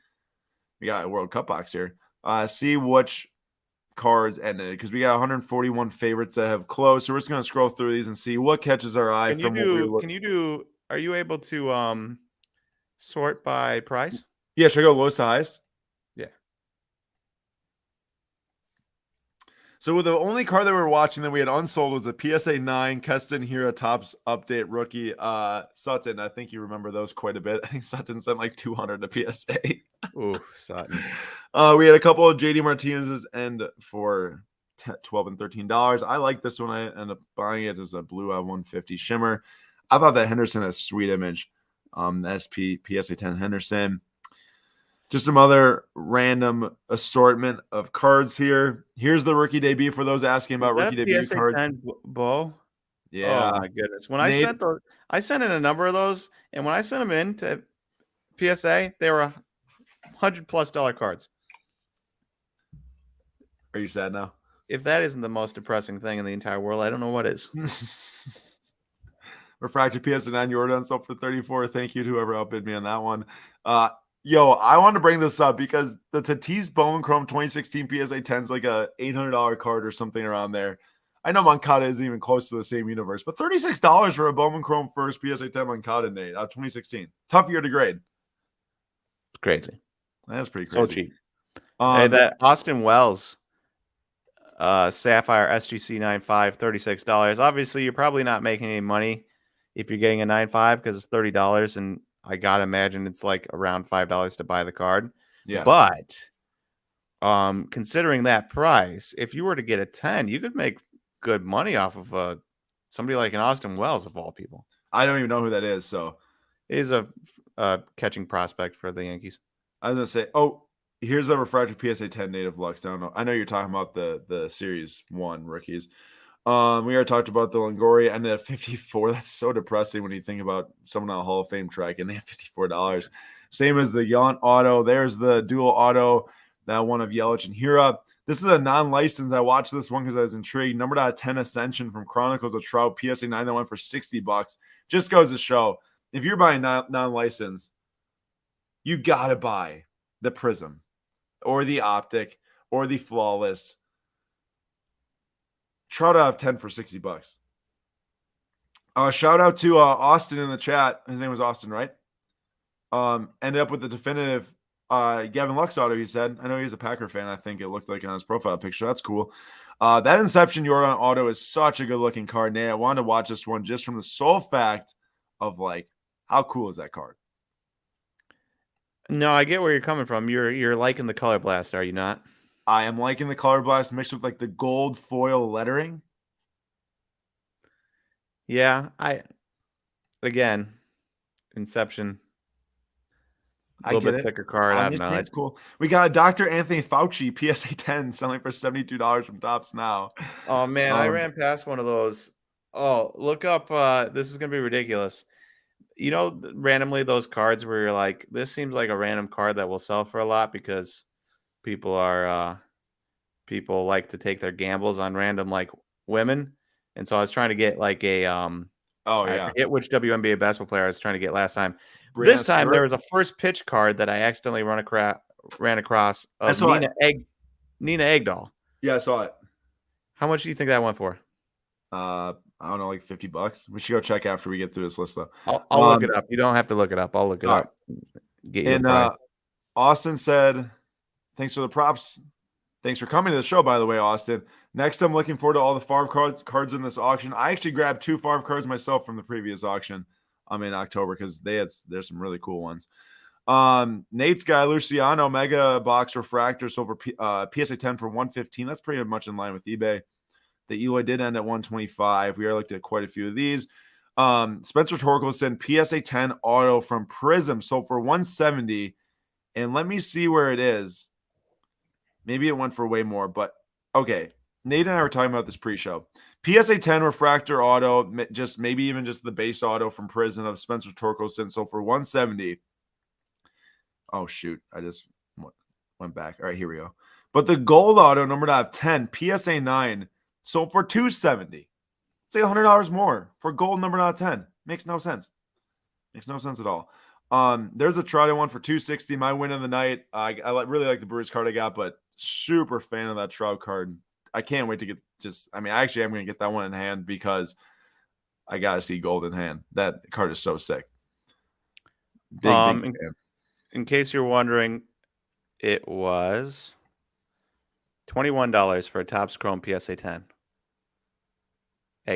We got a World Cup box here. See which cards ended because we got 141 favorites that have closed. So we're just gonna scroll through these and see what catches our eye. Are you able to sort by price? Yeah, should I go lowest to highest? Yeah. So with the only card that we were watching that we had unsold was the PSA 9 Keston Hira Topps update rookie Sutton. I think you remember those quite a bit. I think Sutton sent like 200 to PSA. Ooh, Sutton. We had a couple of JD Martinez's end for $12 and $13. I like this one. I ended up buying it. It was a blue 150 shimmer. I thought that Henderson had a sweet image. SP PSA 10 Henderson. Just some other random assortment of cards here. Here's the rookie debut for those asking about rookie debut PSA cards. 10 Bo? Yeah. Oh my goodness. When I sent in a number of those, and when I sent them in to PSA, they were $100+ cards. Are you sad now? If that isn't the most depressing thing in the entire world, I don't know what is. Refractor PSA 9 Jordan sold for $34. Thank you to whoever outbid me on that one. Yo, I want to bring this up because the Tatis Bowman Chrome 2016 PSA 10 is like a $800 card or something around there. I know Moncada isn't even close to the same universe, but $36 for a Bowman Chrome first PSA 10 Moncada, Nate, 2016. Tough year to grade. Crazy. That's pretty crazy. So cheap. Hey, that Austin Wells Sapphire SGC 9.5, $36. Obviously, you're probably not making any money if you're getting a 9.5 because it's $30, and I gotta imagine it's like around $5 to buy the card. Yeah. But considering that price, if you were to get a 10, you could make good money off of somebody like an Austin Wells of all people. I don't even know who that is, so he's a catching prospect for the Yankees. I was gonna say, oh, here's a refractor PSA 10 native Lux. I don't know. I know you're talking about the Series 1 rookies. We already talked about the Longoria ended at 54. That's so depressing when you think about someone on a Hall of Fame track and they have $54. Same as the Yount auto. There's the dual auto, that one of Yelich and Hira. This is a non-licensed. I watched this one because I was intrigued. Numbered out of 10 Ascension from Chronicles of Trout, PSA 9 that went for $60. Just goes to show, if you're buying non-licensed, you got to buy the Prism or the Optic or the Flawless. Trout out of 10 for $60. Shout out to Austin in the chat. His name was Austin, right? Ended up with the definitive Gavin Lux auto, he said. I know he's a Packer fan. I think it looked like on his profile picture. That's cool. That Inception Jordan auto is such a good-looking card. Nate, I wanted to watch this one just from the sole fact of, like, how cool is that card? No, I get where you're coming from. You're liking the Color Blast, are you not? I am liking the Color Blast mixed with, like, the gold foil lettering. Yeah, again, Inception. A little bit thicker card. I don't know. It's cool. We got Dr. Anthony Fauci PSA 10 selling for $72 from Topps now. Oh man, I ran past one of those. Oh, look up. This is gonna be ridiculous. You know, randomly those cards where you're like, this seems like a random card that will sell for a lot because people like to take their gambles on random like women. And so I was trying to get like a I forget which WNBA basketball player I was trying to get last time. This time there was a first pitch card that I accidentally ran across of Nina Egdahl. Yeah, I saw it. How much do you think that went for? I don't know, like $50. We should go check after we get through this list, though. I'll look it up. You don't have to look it up. I'll look it up. And Austin said, "Thanks for the props. Thanks for coming to the show, by the way, Austin. Next, I'm looking forward to all the Favre cards in this auction. I actually grabbed 2 Favre cards myself from the previous auction. In October because there's some really cool ones. Nate's guy, Luciano, Mega Box Refractor, silver PSA 10 for $115. That's pretty much in line with eBay. The Eloy did end at $125. We already looked at quite a few of these. Spencer Torkelson, PSA 10 auto from Prism, sold for $170. And let me see where it is. Maybe it went for way more, but okay. Nate and I were talking about this pre-show. PSA 10 refractor auto, maybe even just the base auto from Prism of Spencer Torkelson, sold for $170. Oh, shoot. I just went back. All right, here we go. But the gold auto, numbered out of 10, PSA 9, sold for $270. It's like $100 more for gold numbered out of 10. Makes no sense. Makes no sense at all. There's a Trout one for $260. My win of the night. I really like the Brewers card I got, but super fan of that Trout card. I can't wait to get I'm going to get that one in hand because I got to see gold in hand. That card is so sick. Big fan. In case you're wondering, it was $21 for a Topps Chrome PSA 10.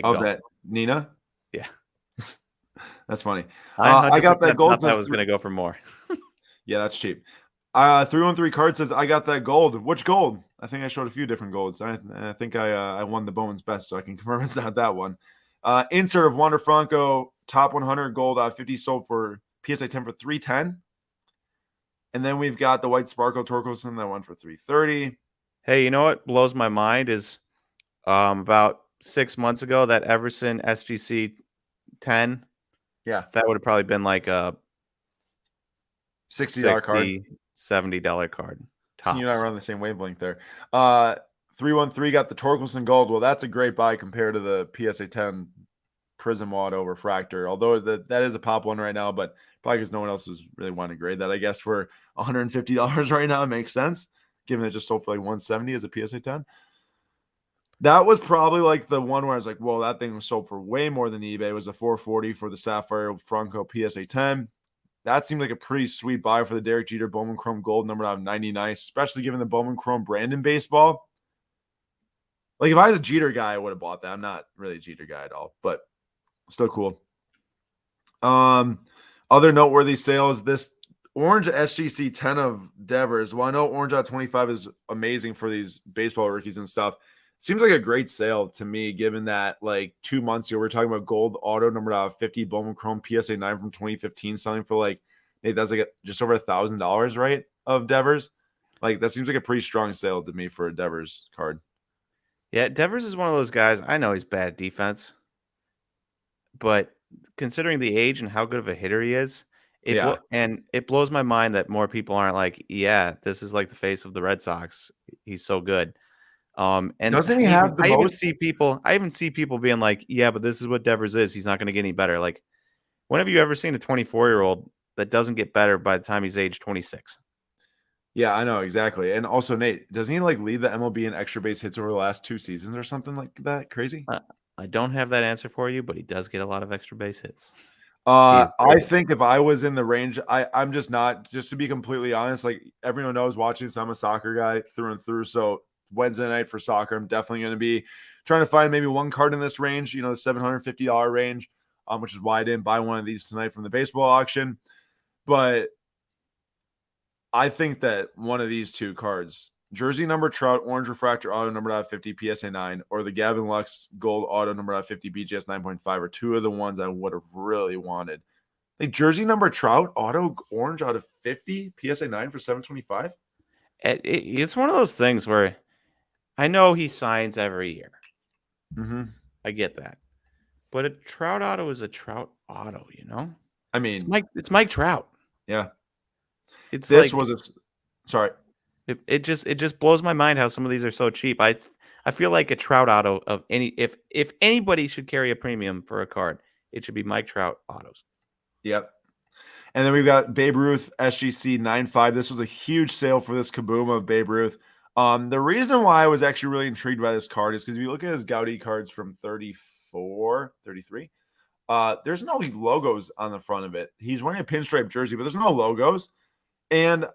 Oh, that Nina? Yeah. That's funny. I got that gold. I was going to go for more. Yeah, that's cheap. 313 card says, I got that gold. Which gold? I think I showed a few different golds. I think I won the Bowman's Best, so I can confirm it's not that one. Insert of Wander Franco, top 100 gold, 50 sold for PSA 10 for $310. And then we've got the White Sparkle Torkelson that went for $330. Hey, you know what blows my mind is about 6 months ago, that Everson SGC 10. Yeah. That would have probably been like a $60 card. $70 card. Tops. You and I are on the same wavelength there. 313 got the Torkelson Gold. Well, that's a great buy compared to the PSA 10 Prism Auto Refractor. Although that is a pop one right now, but probably because no one else is really wanting to grade that. I guess for $150 right now, it makes sense, given it just sold for like $170 as a PSA 10. That was probably like the one where I was like, whoa, that thing was sold for way more than eBay. It was a $440 for the Sapphire Franco PSA 10. That seemed like a pretty sweet buy for the Derek Jeter Bowman Chrome Gold number out of 99, especially given the Bowman Chrome brand in baseball. Like if I was a Jeter guy, I would have bought that. I'm not really a Jeter guy at all, but still cool. Other noteworthy sales, this orange SGC 10 of Devers. Well, I know orange out 25 is amazing for these baseball rookies and stuff. Seems like a great sale to me, given that like 2 months ago, we were talking about gold auto number out of 50 Bowman Chrome PSA 9 from 2015 selling for like, hey, that's like just over $1,000, right? Of Devers. Like that seems like a pretty strong sale to me for a Devers card. Yeah, Devers is one of those guys. I know he's bad at defense, but considering the age and how good of a hitter he is, Yeah. it blows my mind that more people aren't like, yeah, this is like the face of the Red Sox. He's so good. And Doesn't he have the most? I even see people being like, yeah, but this is what Devers is. He's not going to get any better. Like, when have you ever seen a 24-year-old that doesn't get better by the time he's age 26? Yeah, I know exactly. And also, Nate, doesn't he like lead the MLB in extra base hits over the last 2 seasons or something like that? Crazy. I don't have that answer for you, but he does get a lot of extra base hits. He is I good. think if I was in the range, I'm just not. Just to be completely honest, like everyone knows, watching this, I'm a soccer guy through and through. So Wednesday night for soccer, I'm definitely going to be trying to find maybe one card in this range. You know, the $750 range, which is why I didn't buy one of these tonight from the baseball auction. But I think that one of these 2 cards, jersey number Trout, orange refractor auto number out of 50 PSA 9, or the Gavin Lux gold auto number out of 50 BGS 9.5 are 2 of the ones I would have really wanted. Like jersey number Trout, auto orange out of 50 PSA 9 for 725. It's one of those things where I know he signs every year. Mm-hmm. I get that. But a Trout auto is a Trout auto, you know? I mean, It's Mike Trout. yeah. It's This like was a sorry. it just blows my mind how some of these are so cheap. I feel like a Trout auto of any if anybody should carry a premium for a card, it should be Mike Trout autos. Yep. And then we've got Babe Ruth SGC 9.5. This was a huge sale for this kaboom of Babe Ruth. The reason why I was actually really intrigued by this card is because if you look at his Gaudi cards from 34, 33, there's no logos on the front of it. He's wearing a pinstripe jersey, but there's no logos. And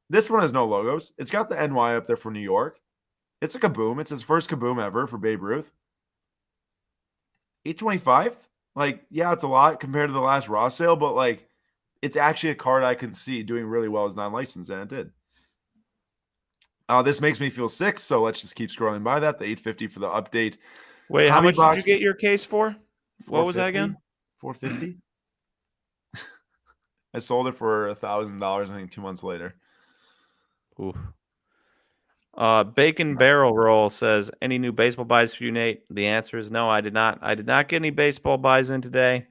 this one has no logos. It's got the NY up there for New York. It's a kaboom. It's his first kaboom ever for Babe Ruth. 825. Like, yeah, it's a lot compared to the last raw sale, but like, it's actually a card I can see doing really well as non-licensed, and it did. This makes me feel sick, so let's just keep scrolling by that. The 850 for the update. Wait, how much Box, did you get your case for? What was that again? 450. I sold it for $1,000, I think, 2 months later. Ooh. Bacon Barrel Roll says, any new baseball buys for you, Nate? The answer is no, I did not. I did not get any baseball buys in today.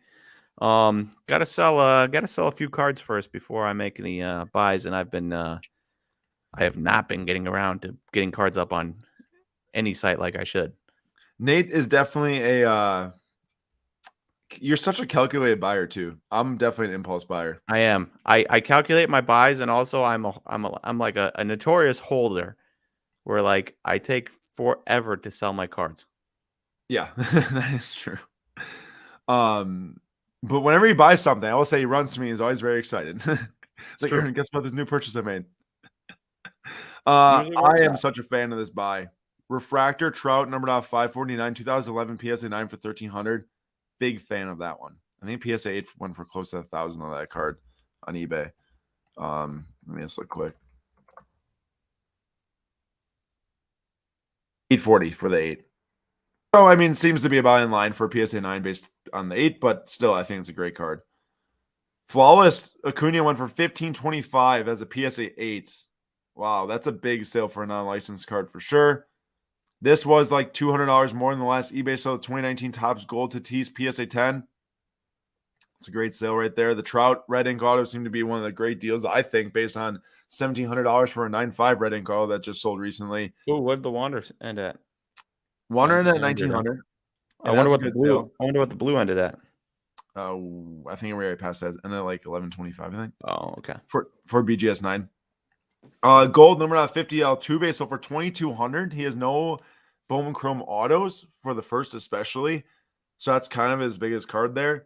Gotta sell a few cards first before I make any buys, and I have not been getting around to getting cards up on any site like I should. Nate is definitely you're such a calculated buyer too. I'm definitely an impulse buyer. I am. I calculate my buys, and also I'm like a notorious holder, where like I take forever to sell my cards. Yeah, that is true. But whenever he buys something, I will say he runs to me. He's always very excited. It's like, Aaron, guess what? This new purchase I made. I am such a fan of this buy. Refractor Trout numbered off 549, 2011 PSA 9 for 1,300. Big fan of that one. I think PSA 8 went for close to 1,000 on that card on eBay. Let me just look quick. 840 for the 8. So, I mean, seems to be about in line for PSA 9 based on the 8, but still, I think it's a great card. Flawless Acuna went for 1,525 as a PSA 8. Wow, that's a big sale for a non-licensed card for sure. This was like $200 more than the last eBay sale. 2019 Topps Gold Tatis PSA 10. It's a great sale right there. The Trout Red Ink Auto seemed to be one of the great deals, I think, based on $1,700 for a 9.5 Red Ink Auto that just sold recently. Oh, what did the Wander end at? Wander ended at 1,900. I wonder what the blue. Sale. I wonder what the blue ended at. I think we already passed that. And then like 1125, I think. Oh, okay. For BGS 9. Gold number out 50 Altuve. So for 2,200, he has no Bowman Chrome autos for the first, especially. So that's kind of his biggest card there.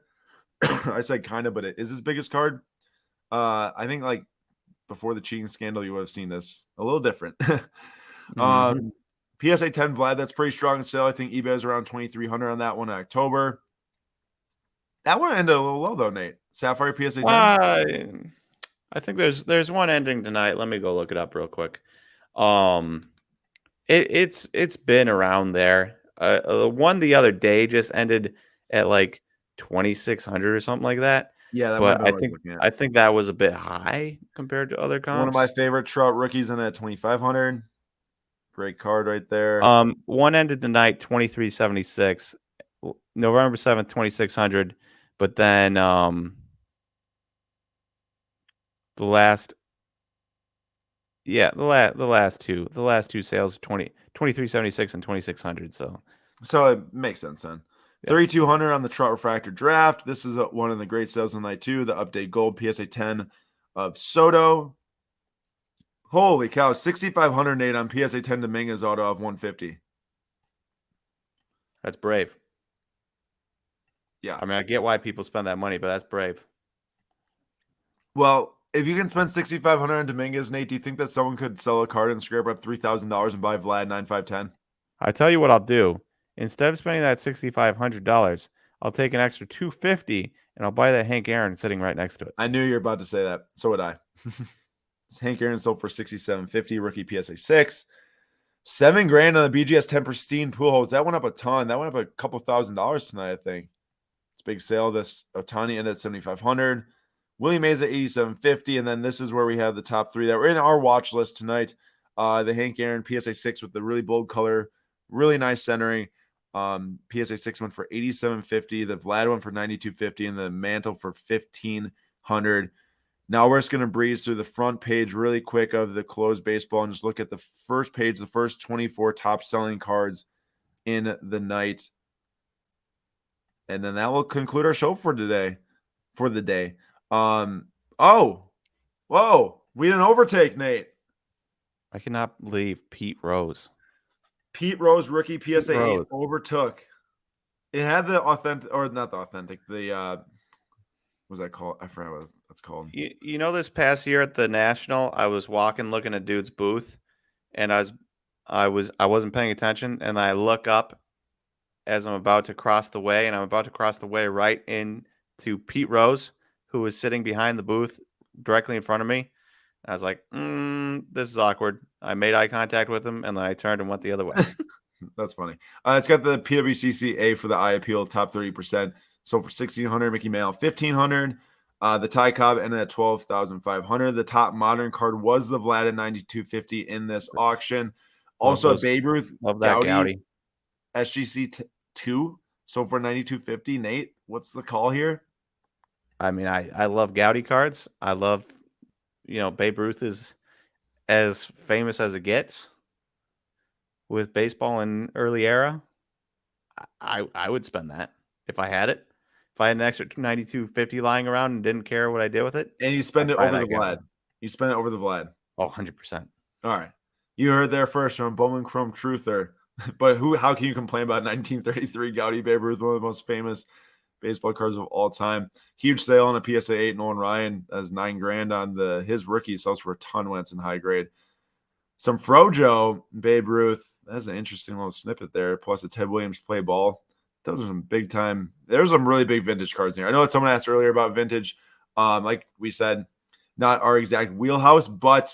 I said kind of, but it is his biggest card. I think like before the cheating scandal, you would have seen this a little different. Hmm. PSA 10 Vlad, that's pretty strong sale. I think eBay is around 2,300 on that one in October. That one ended a little low though, Nate. Sapphire PSA 10. I think there's one ending tonight. Let me go look it up real quick. Um, it's been around there. One the other day just ended at like 2,600 or something like that. Yeah, that might have But been what I was looking at. I think that was a bit high compared to other One of my comps. favorite Trout rookies in at 2,500. Great card right there. One ended tonight 2376, November 7th 2600, but then the last the last two sales 2376 and 2600. So it makes sense then. Yeah. 3,200 on the Trout Refractor Draft. This is one of the great sales of the night too. The Update Gold PSA 10 of Soto. Holy cow, 6,508 on PSA 10 Dominguez auto of 150. That's brave. Yeah. I mean, I get why people spend that money, but that's brave. Well, if you can spend 6,500 on Dominguez, Nate, do you think that someone could sell a card and scrape up $3,000 and buy Vlad 9,510? I tell you what I'll do. Instead of spending that $6,500, I'll take an extra $250 and I'll buy that Hank Aaron sitting right next to it. I knew you were about to say that. So would I. Hank Aaron sold for 67.50, rookie PSA 6. $7,000 on the BGS 10 pristine pool holes. That went up a ton. That went up a couple $1,000s tonight, I think. It's a big sale. This Otani ended at 7,500. Willie Mays at 87.50. And then this is where we have the top three that were in our watch list tonight. The Hank Aaron PSA 6 with the really bold color, really nice centering. PSA 6 went for 87.50. The Vlad one for 92.50, and the Mantle for 1,500. Now we're just going to breeze through the front page really quick of the closed baseball and just look at the first page, the first 24 top selling cards in the night. And then that will conclude our show for today, for the day. Whoa, we didn't overtake, Nate. I cannot believe Pete Rose. Pete Rose, rookie PSA 8, Rose. overtook. It had the authentic, or not the authentic, what was that called? I forgot what that's called. You know, this past year at the National, I was walking looking at dude's booth, and I wasn't paying attention, and I look up as I'm about to cross the way, and I'm about to cross the way right into Pete Rose, who was sitting behind the booth directly in front of me. I was like, this is awkward. I made eye contact with him, and then I turned and went the other way. That's funny. It's got the PWCC A for the eye appeal, top 30%. So for 1,600, Mickey Mantle 1,500. The Ty Cobb ended at 12,500. The top modern card was the Vlad at 92.50 in this auction. Also, Babe Ruth, love that Gowdy. SGC 2. So for 92.50, Nate, what's the call here? I mean, I love Gowdy cards. I love, Babe Ruth is as famous as it gets with baseball in early era. I would spend that if I had it. If I had an extra 92.50 lying around and didn't care what I did with it. And you spend it over the Vlad. You spend it over the Vlad. Oh, 100%. All right. You heard there first from Bowman Chrome Truther. But how can you complain about 1933 Gowdy Babe Ruth, one of the most famous baseball cards of all time? Huge sale on a PSA 8. Nolan Ryan has $9,000 on his rookie, sells for a ton when it's in high grade. Some Frojo Babe Ruth. That's an interesting little snippet there. Plus a Ted Williams play ball. Those are some big time. There's some really big vintage cards in here. I know that someone asked earlier about vintage. Like we said, not our exact wheelhouse, but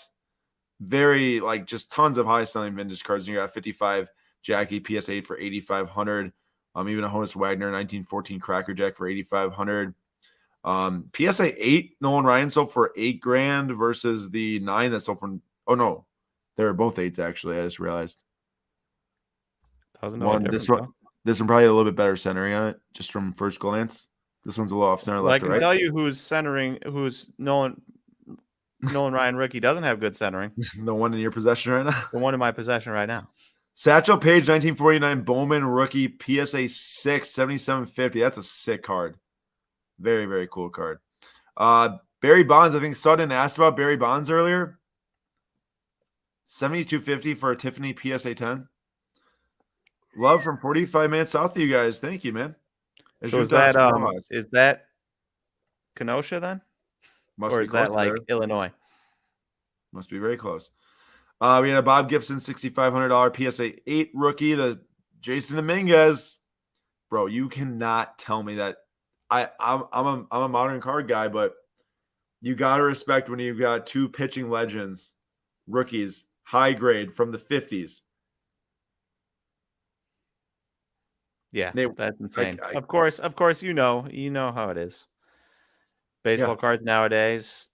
very just tons of high selling vintage cards. And you got 55 Jackie PSA 8 for 8,500. Even a Honus Wagner 1914 Cracker Jack for 8,500. PSA 8 Nolan Ryan sold for $8,000 versus the 9 that sold for. Oh no, they were both 8s actually. I just realized. This one probably a little bit better centering on it, just from first glance. This one's a little off center left to right. I can tell you who's Nolan Ryan rookie doesn't have good centering. The one in your possession right now? The one in my possession right now. Satchel Paige, 1949 Bowman rookie, PSA 6, 77.50. That's a sick card. Very, very cool card. Barry Bonds, I think Sutton asked about Barry Bonds earlier. 72.50 for a Tiffany PSA 10. Love from 45 minutes south of you guys. Thank you, man. So is that Kenosha then? Must Or be is that close like there. Illinois? Must be very close. We had a Bob Gibson $6,500 PSA 8 rookie, the Jason Dominguez. Bro, you cannot tell me that. I'm a modern card guy, but you gotta respect when you've got two pitching legends, rookies, high grade from the 50s. Yeah, They, that's insane. I Of course, you know how it is. yeah. Baseball cards nowadays.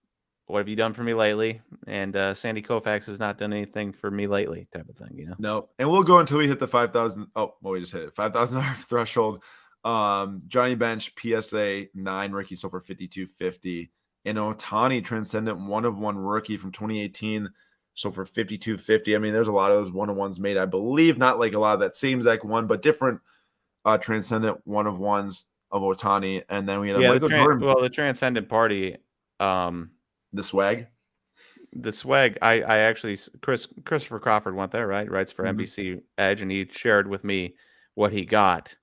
What have you done for me lately? And Sandy Koufax has not done anything for me lately, type of thing. No, and we'll go until we hit the 5,000. Oh, well, we just hit it. $5,000 threshold. Johnny Bench PSA 9 rookie sold for 52.50. And Otani Transcendent 1/1 rookie from 2018 sold for 52.50. I mean, there's a lot of those 1/1s made, I believe, not like a lot of that same exact one, but different Transcendent 1/1s of Otani. And then we had a Yeah, Michael Jordan, the Transcendent Party, the swag. the swag. I actually Christopher Crawford went there, right? Writes for NBC Edge, and he shared with me what he got,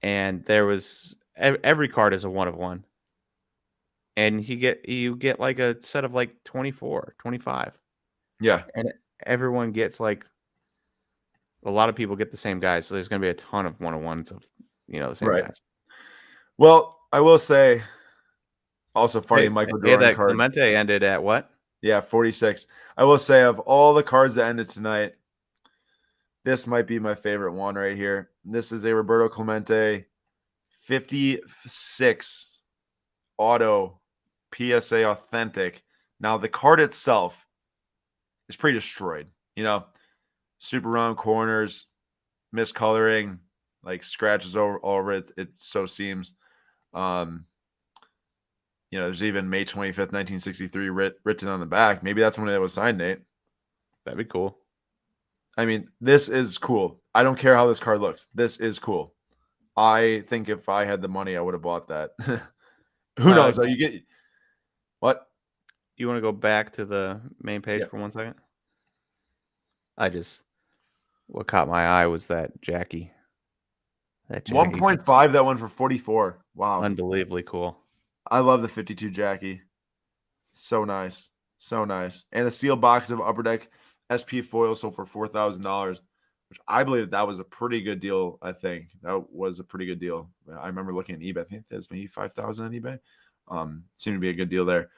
and there was every card is a 1/1, and you get like a set of like 24, 25, Yeah. and everyone gets like a lot of people get the same guys, so there's going to be a ton of 1/1s of the same Right. guys. Well, I will say also funny Michael Hey, Jordan that card. Clemente ended at what? Yeah, 46. I will say of all the cards that ended tonight, this might be my favorite one right here. This is a Roberto Clemente 56 auto PSA authentic. Now, the card itself is pretty destroyed. Super round corners, miscoloring, like scratches all over it. It so seems. There's even May 25th, 1963 written on the back. Maybe that's when it was signed, Nate. That'd be cool. I mean, this is cool. I don't care how this card looks. This is cool. I think if I had the money, I would have bought that. Who knows? You get what? You want to go back to the main page Yeah. for 1 second? What caught my eye was that Jackie. That Jackie's 1.5, that one for 44. Wow. unbelievably cool. I love the 52 Jackie. So nice. So nice. And a sealed box of Upper Deck SP foil sold for $4,000, which I believe that was a pretty good deal. I think that was a pretty good deal. I remember looking at eBay. I think that's maybe 5,000 on eBay. Seemed to be a good deal there.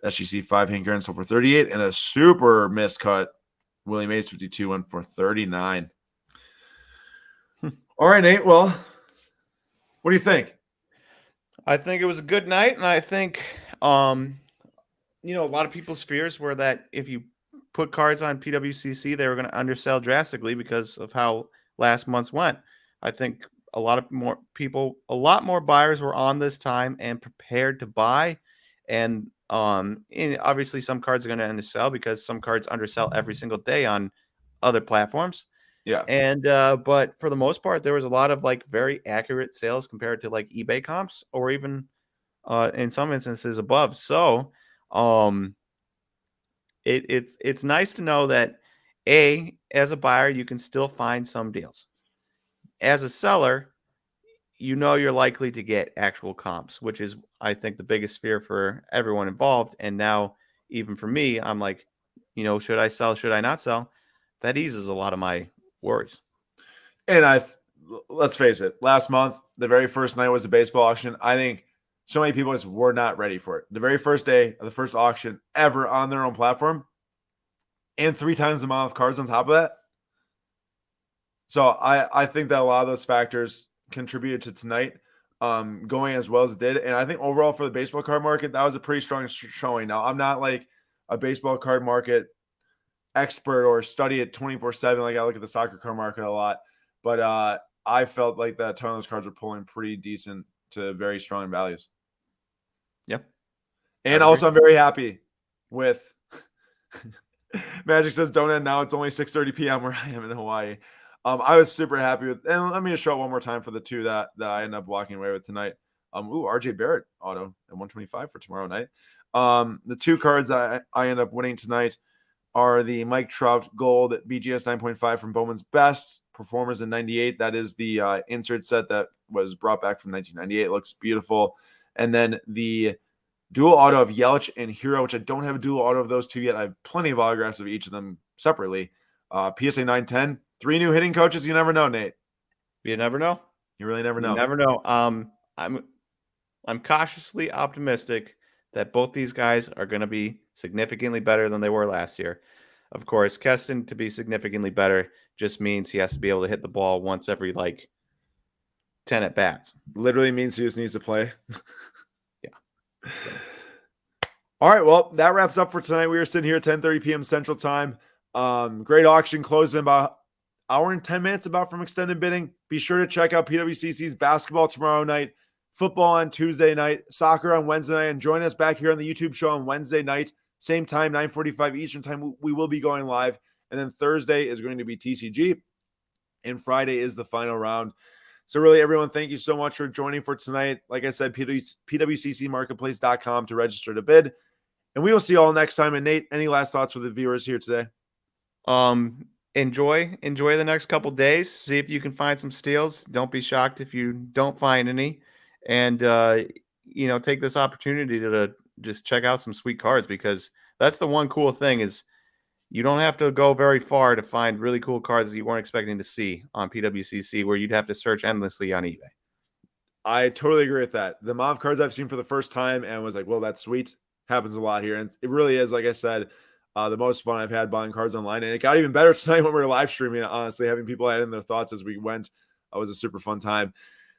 SGC 5 Hank Aaron sold for 38, and a super miscut Willie Mays 52 went for 39. All right, Nate. Well, what do you think? I think it was a good night, and I think a lot of people's fears were that if you put cards on PWCC, they were going to undersell drastically because of how last month's went. I think a lot more buyers were on this time and prepared to buy, and obviously some cards are going to undersell because some cards undersell every single day on other platforms. Yeah. And but for the most part, there was a lot of like very accurate sales compared to like eBay comps or even in some instances above. So it's nice to know that as a buyer, you can still find some deals. As a seller, you're likely to get actual comps, which is, I think, the biggest fear for everyone involved. And now, even for me, I'm like, should I sell? Should I not sell? That eases a lot of my worries. And let's face it, last month, the very first night was a baseball auction. I think so many people just were not ready for it. The very first day of the first auction ever on their own platform, and 3 times the amount of cards on top of that. So I think that a lot of those factors contributed to tonight going as well as it did. And I think overall for the baseball card market, that was a pretty strong showing. Now, I'm not like a baseball card market expert or study it 24/7. Like I look at the soccer card market a lot, but I felt like that ton of those cards were pulling pretty decent to very strong values. Yep. And also I'm very happy with Magic says don't end now. It's only 6:30 p.m. where I am in Hawaii. I was super happy with, and let me just show it one more time for the two that I ended up walking away with tonight. RJ Barrett auto at 125 for tomorrow night. The 2 cards I end up winning tonight are the Mike Trout Gold BGS 9.5 from Bowman's Best Performers in 98. That is the insert set that was brought back from 1998. It looks beautiful. And then the Dual auto of Yelich and Hero, which I don't have a dual auto of those two yet. I have plenty of autographs of each of them separately. PSA 910. 3 new hitting coaches. You never know, Nate. You never know. You really never know. You never know. I'm cautiously optimistic that both these guys are going to be significantly better than they were last year. Of course, Keston to be significantly better just means he has to be able to hit the ball once every 10 at bats. Literally means he just needs to play. Yeah. All right. Well, that wraps up for tonight. We are sitting here at 10:30 p.m. Central Time. Great auction closed in about an hour and 10 minutes about from extended bidding. Be sure to check out PWCC's basketball tomorrow night, football on Tuesday night, soccer on Wednesday night, and join us back here on the YouTube show on Wednesday night, same time, 9:45 Eastern time. We will be going live. And then Thursday is going to be TCG, and Friday is the final round. So really, everyone, thank you so much for joining for tonight. Like I said, PWCCmarketplace.com to register to bid. And we will see you all next time. And Nate, any last thoughts for the viewers here today? Enjoy the next couple days. See if you can find some steals. Don't be shocked if you don't find any. And take this opportunity to just check out some sweet cards, because that's the one cool thing is you don't have to go very far to find really cool cards that you weren't expecting to see on PWCC, where you'd have to search endlessly on eBay. I totally agree with that. The amount of cards I've seen for the first time and was like, well, that's sweet. Happens a lot here. And it really is, like I said, the most fun I've had buying cards online. And it got even better tonight when we were live streaming, honestly, having people add in their thoughts as we went. It was a super fun time.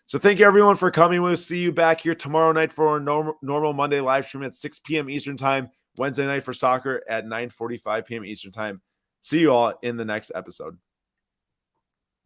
So thank you, everyone, for coming. We'll see you back here tomorrow night for our normal Monday live stream at 6 p.m. Eastern time, Wednesday night for soccer at 9:45 p.m. Eastern time. See you all in the next episode.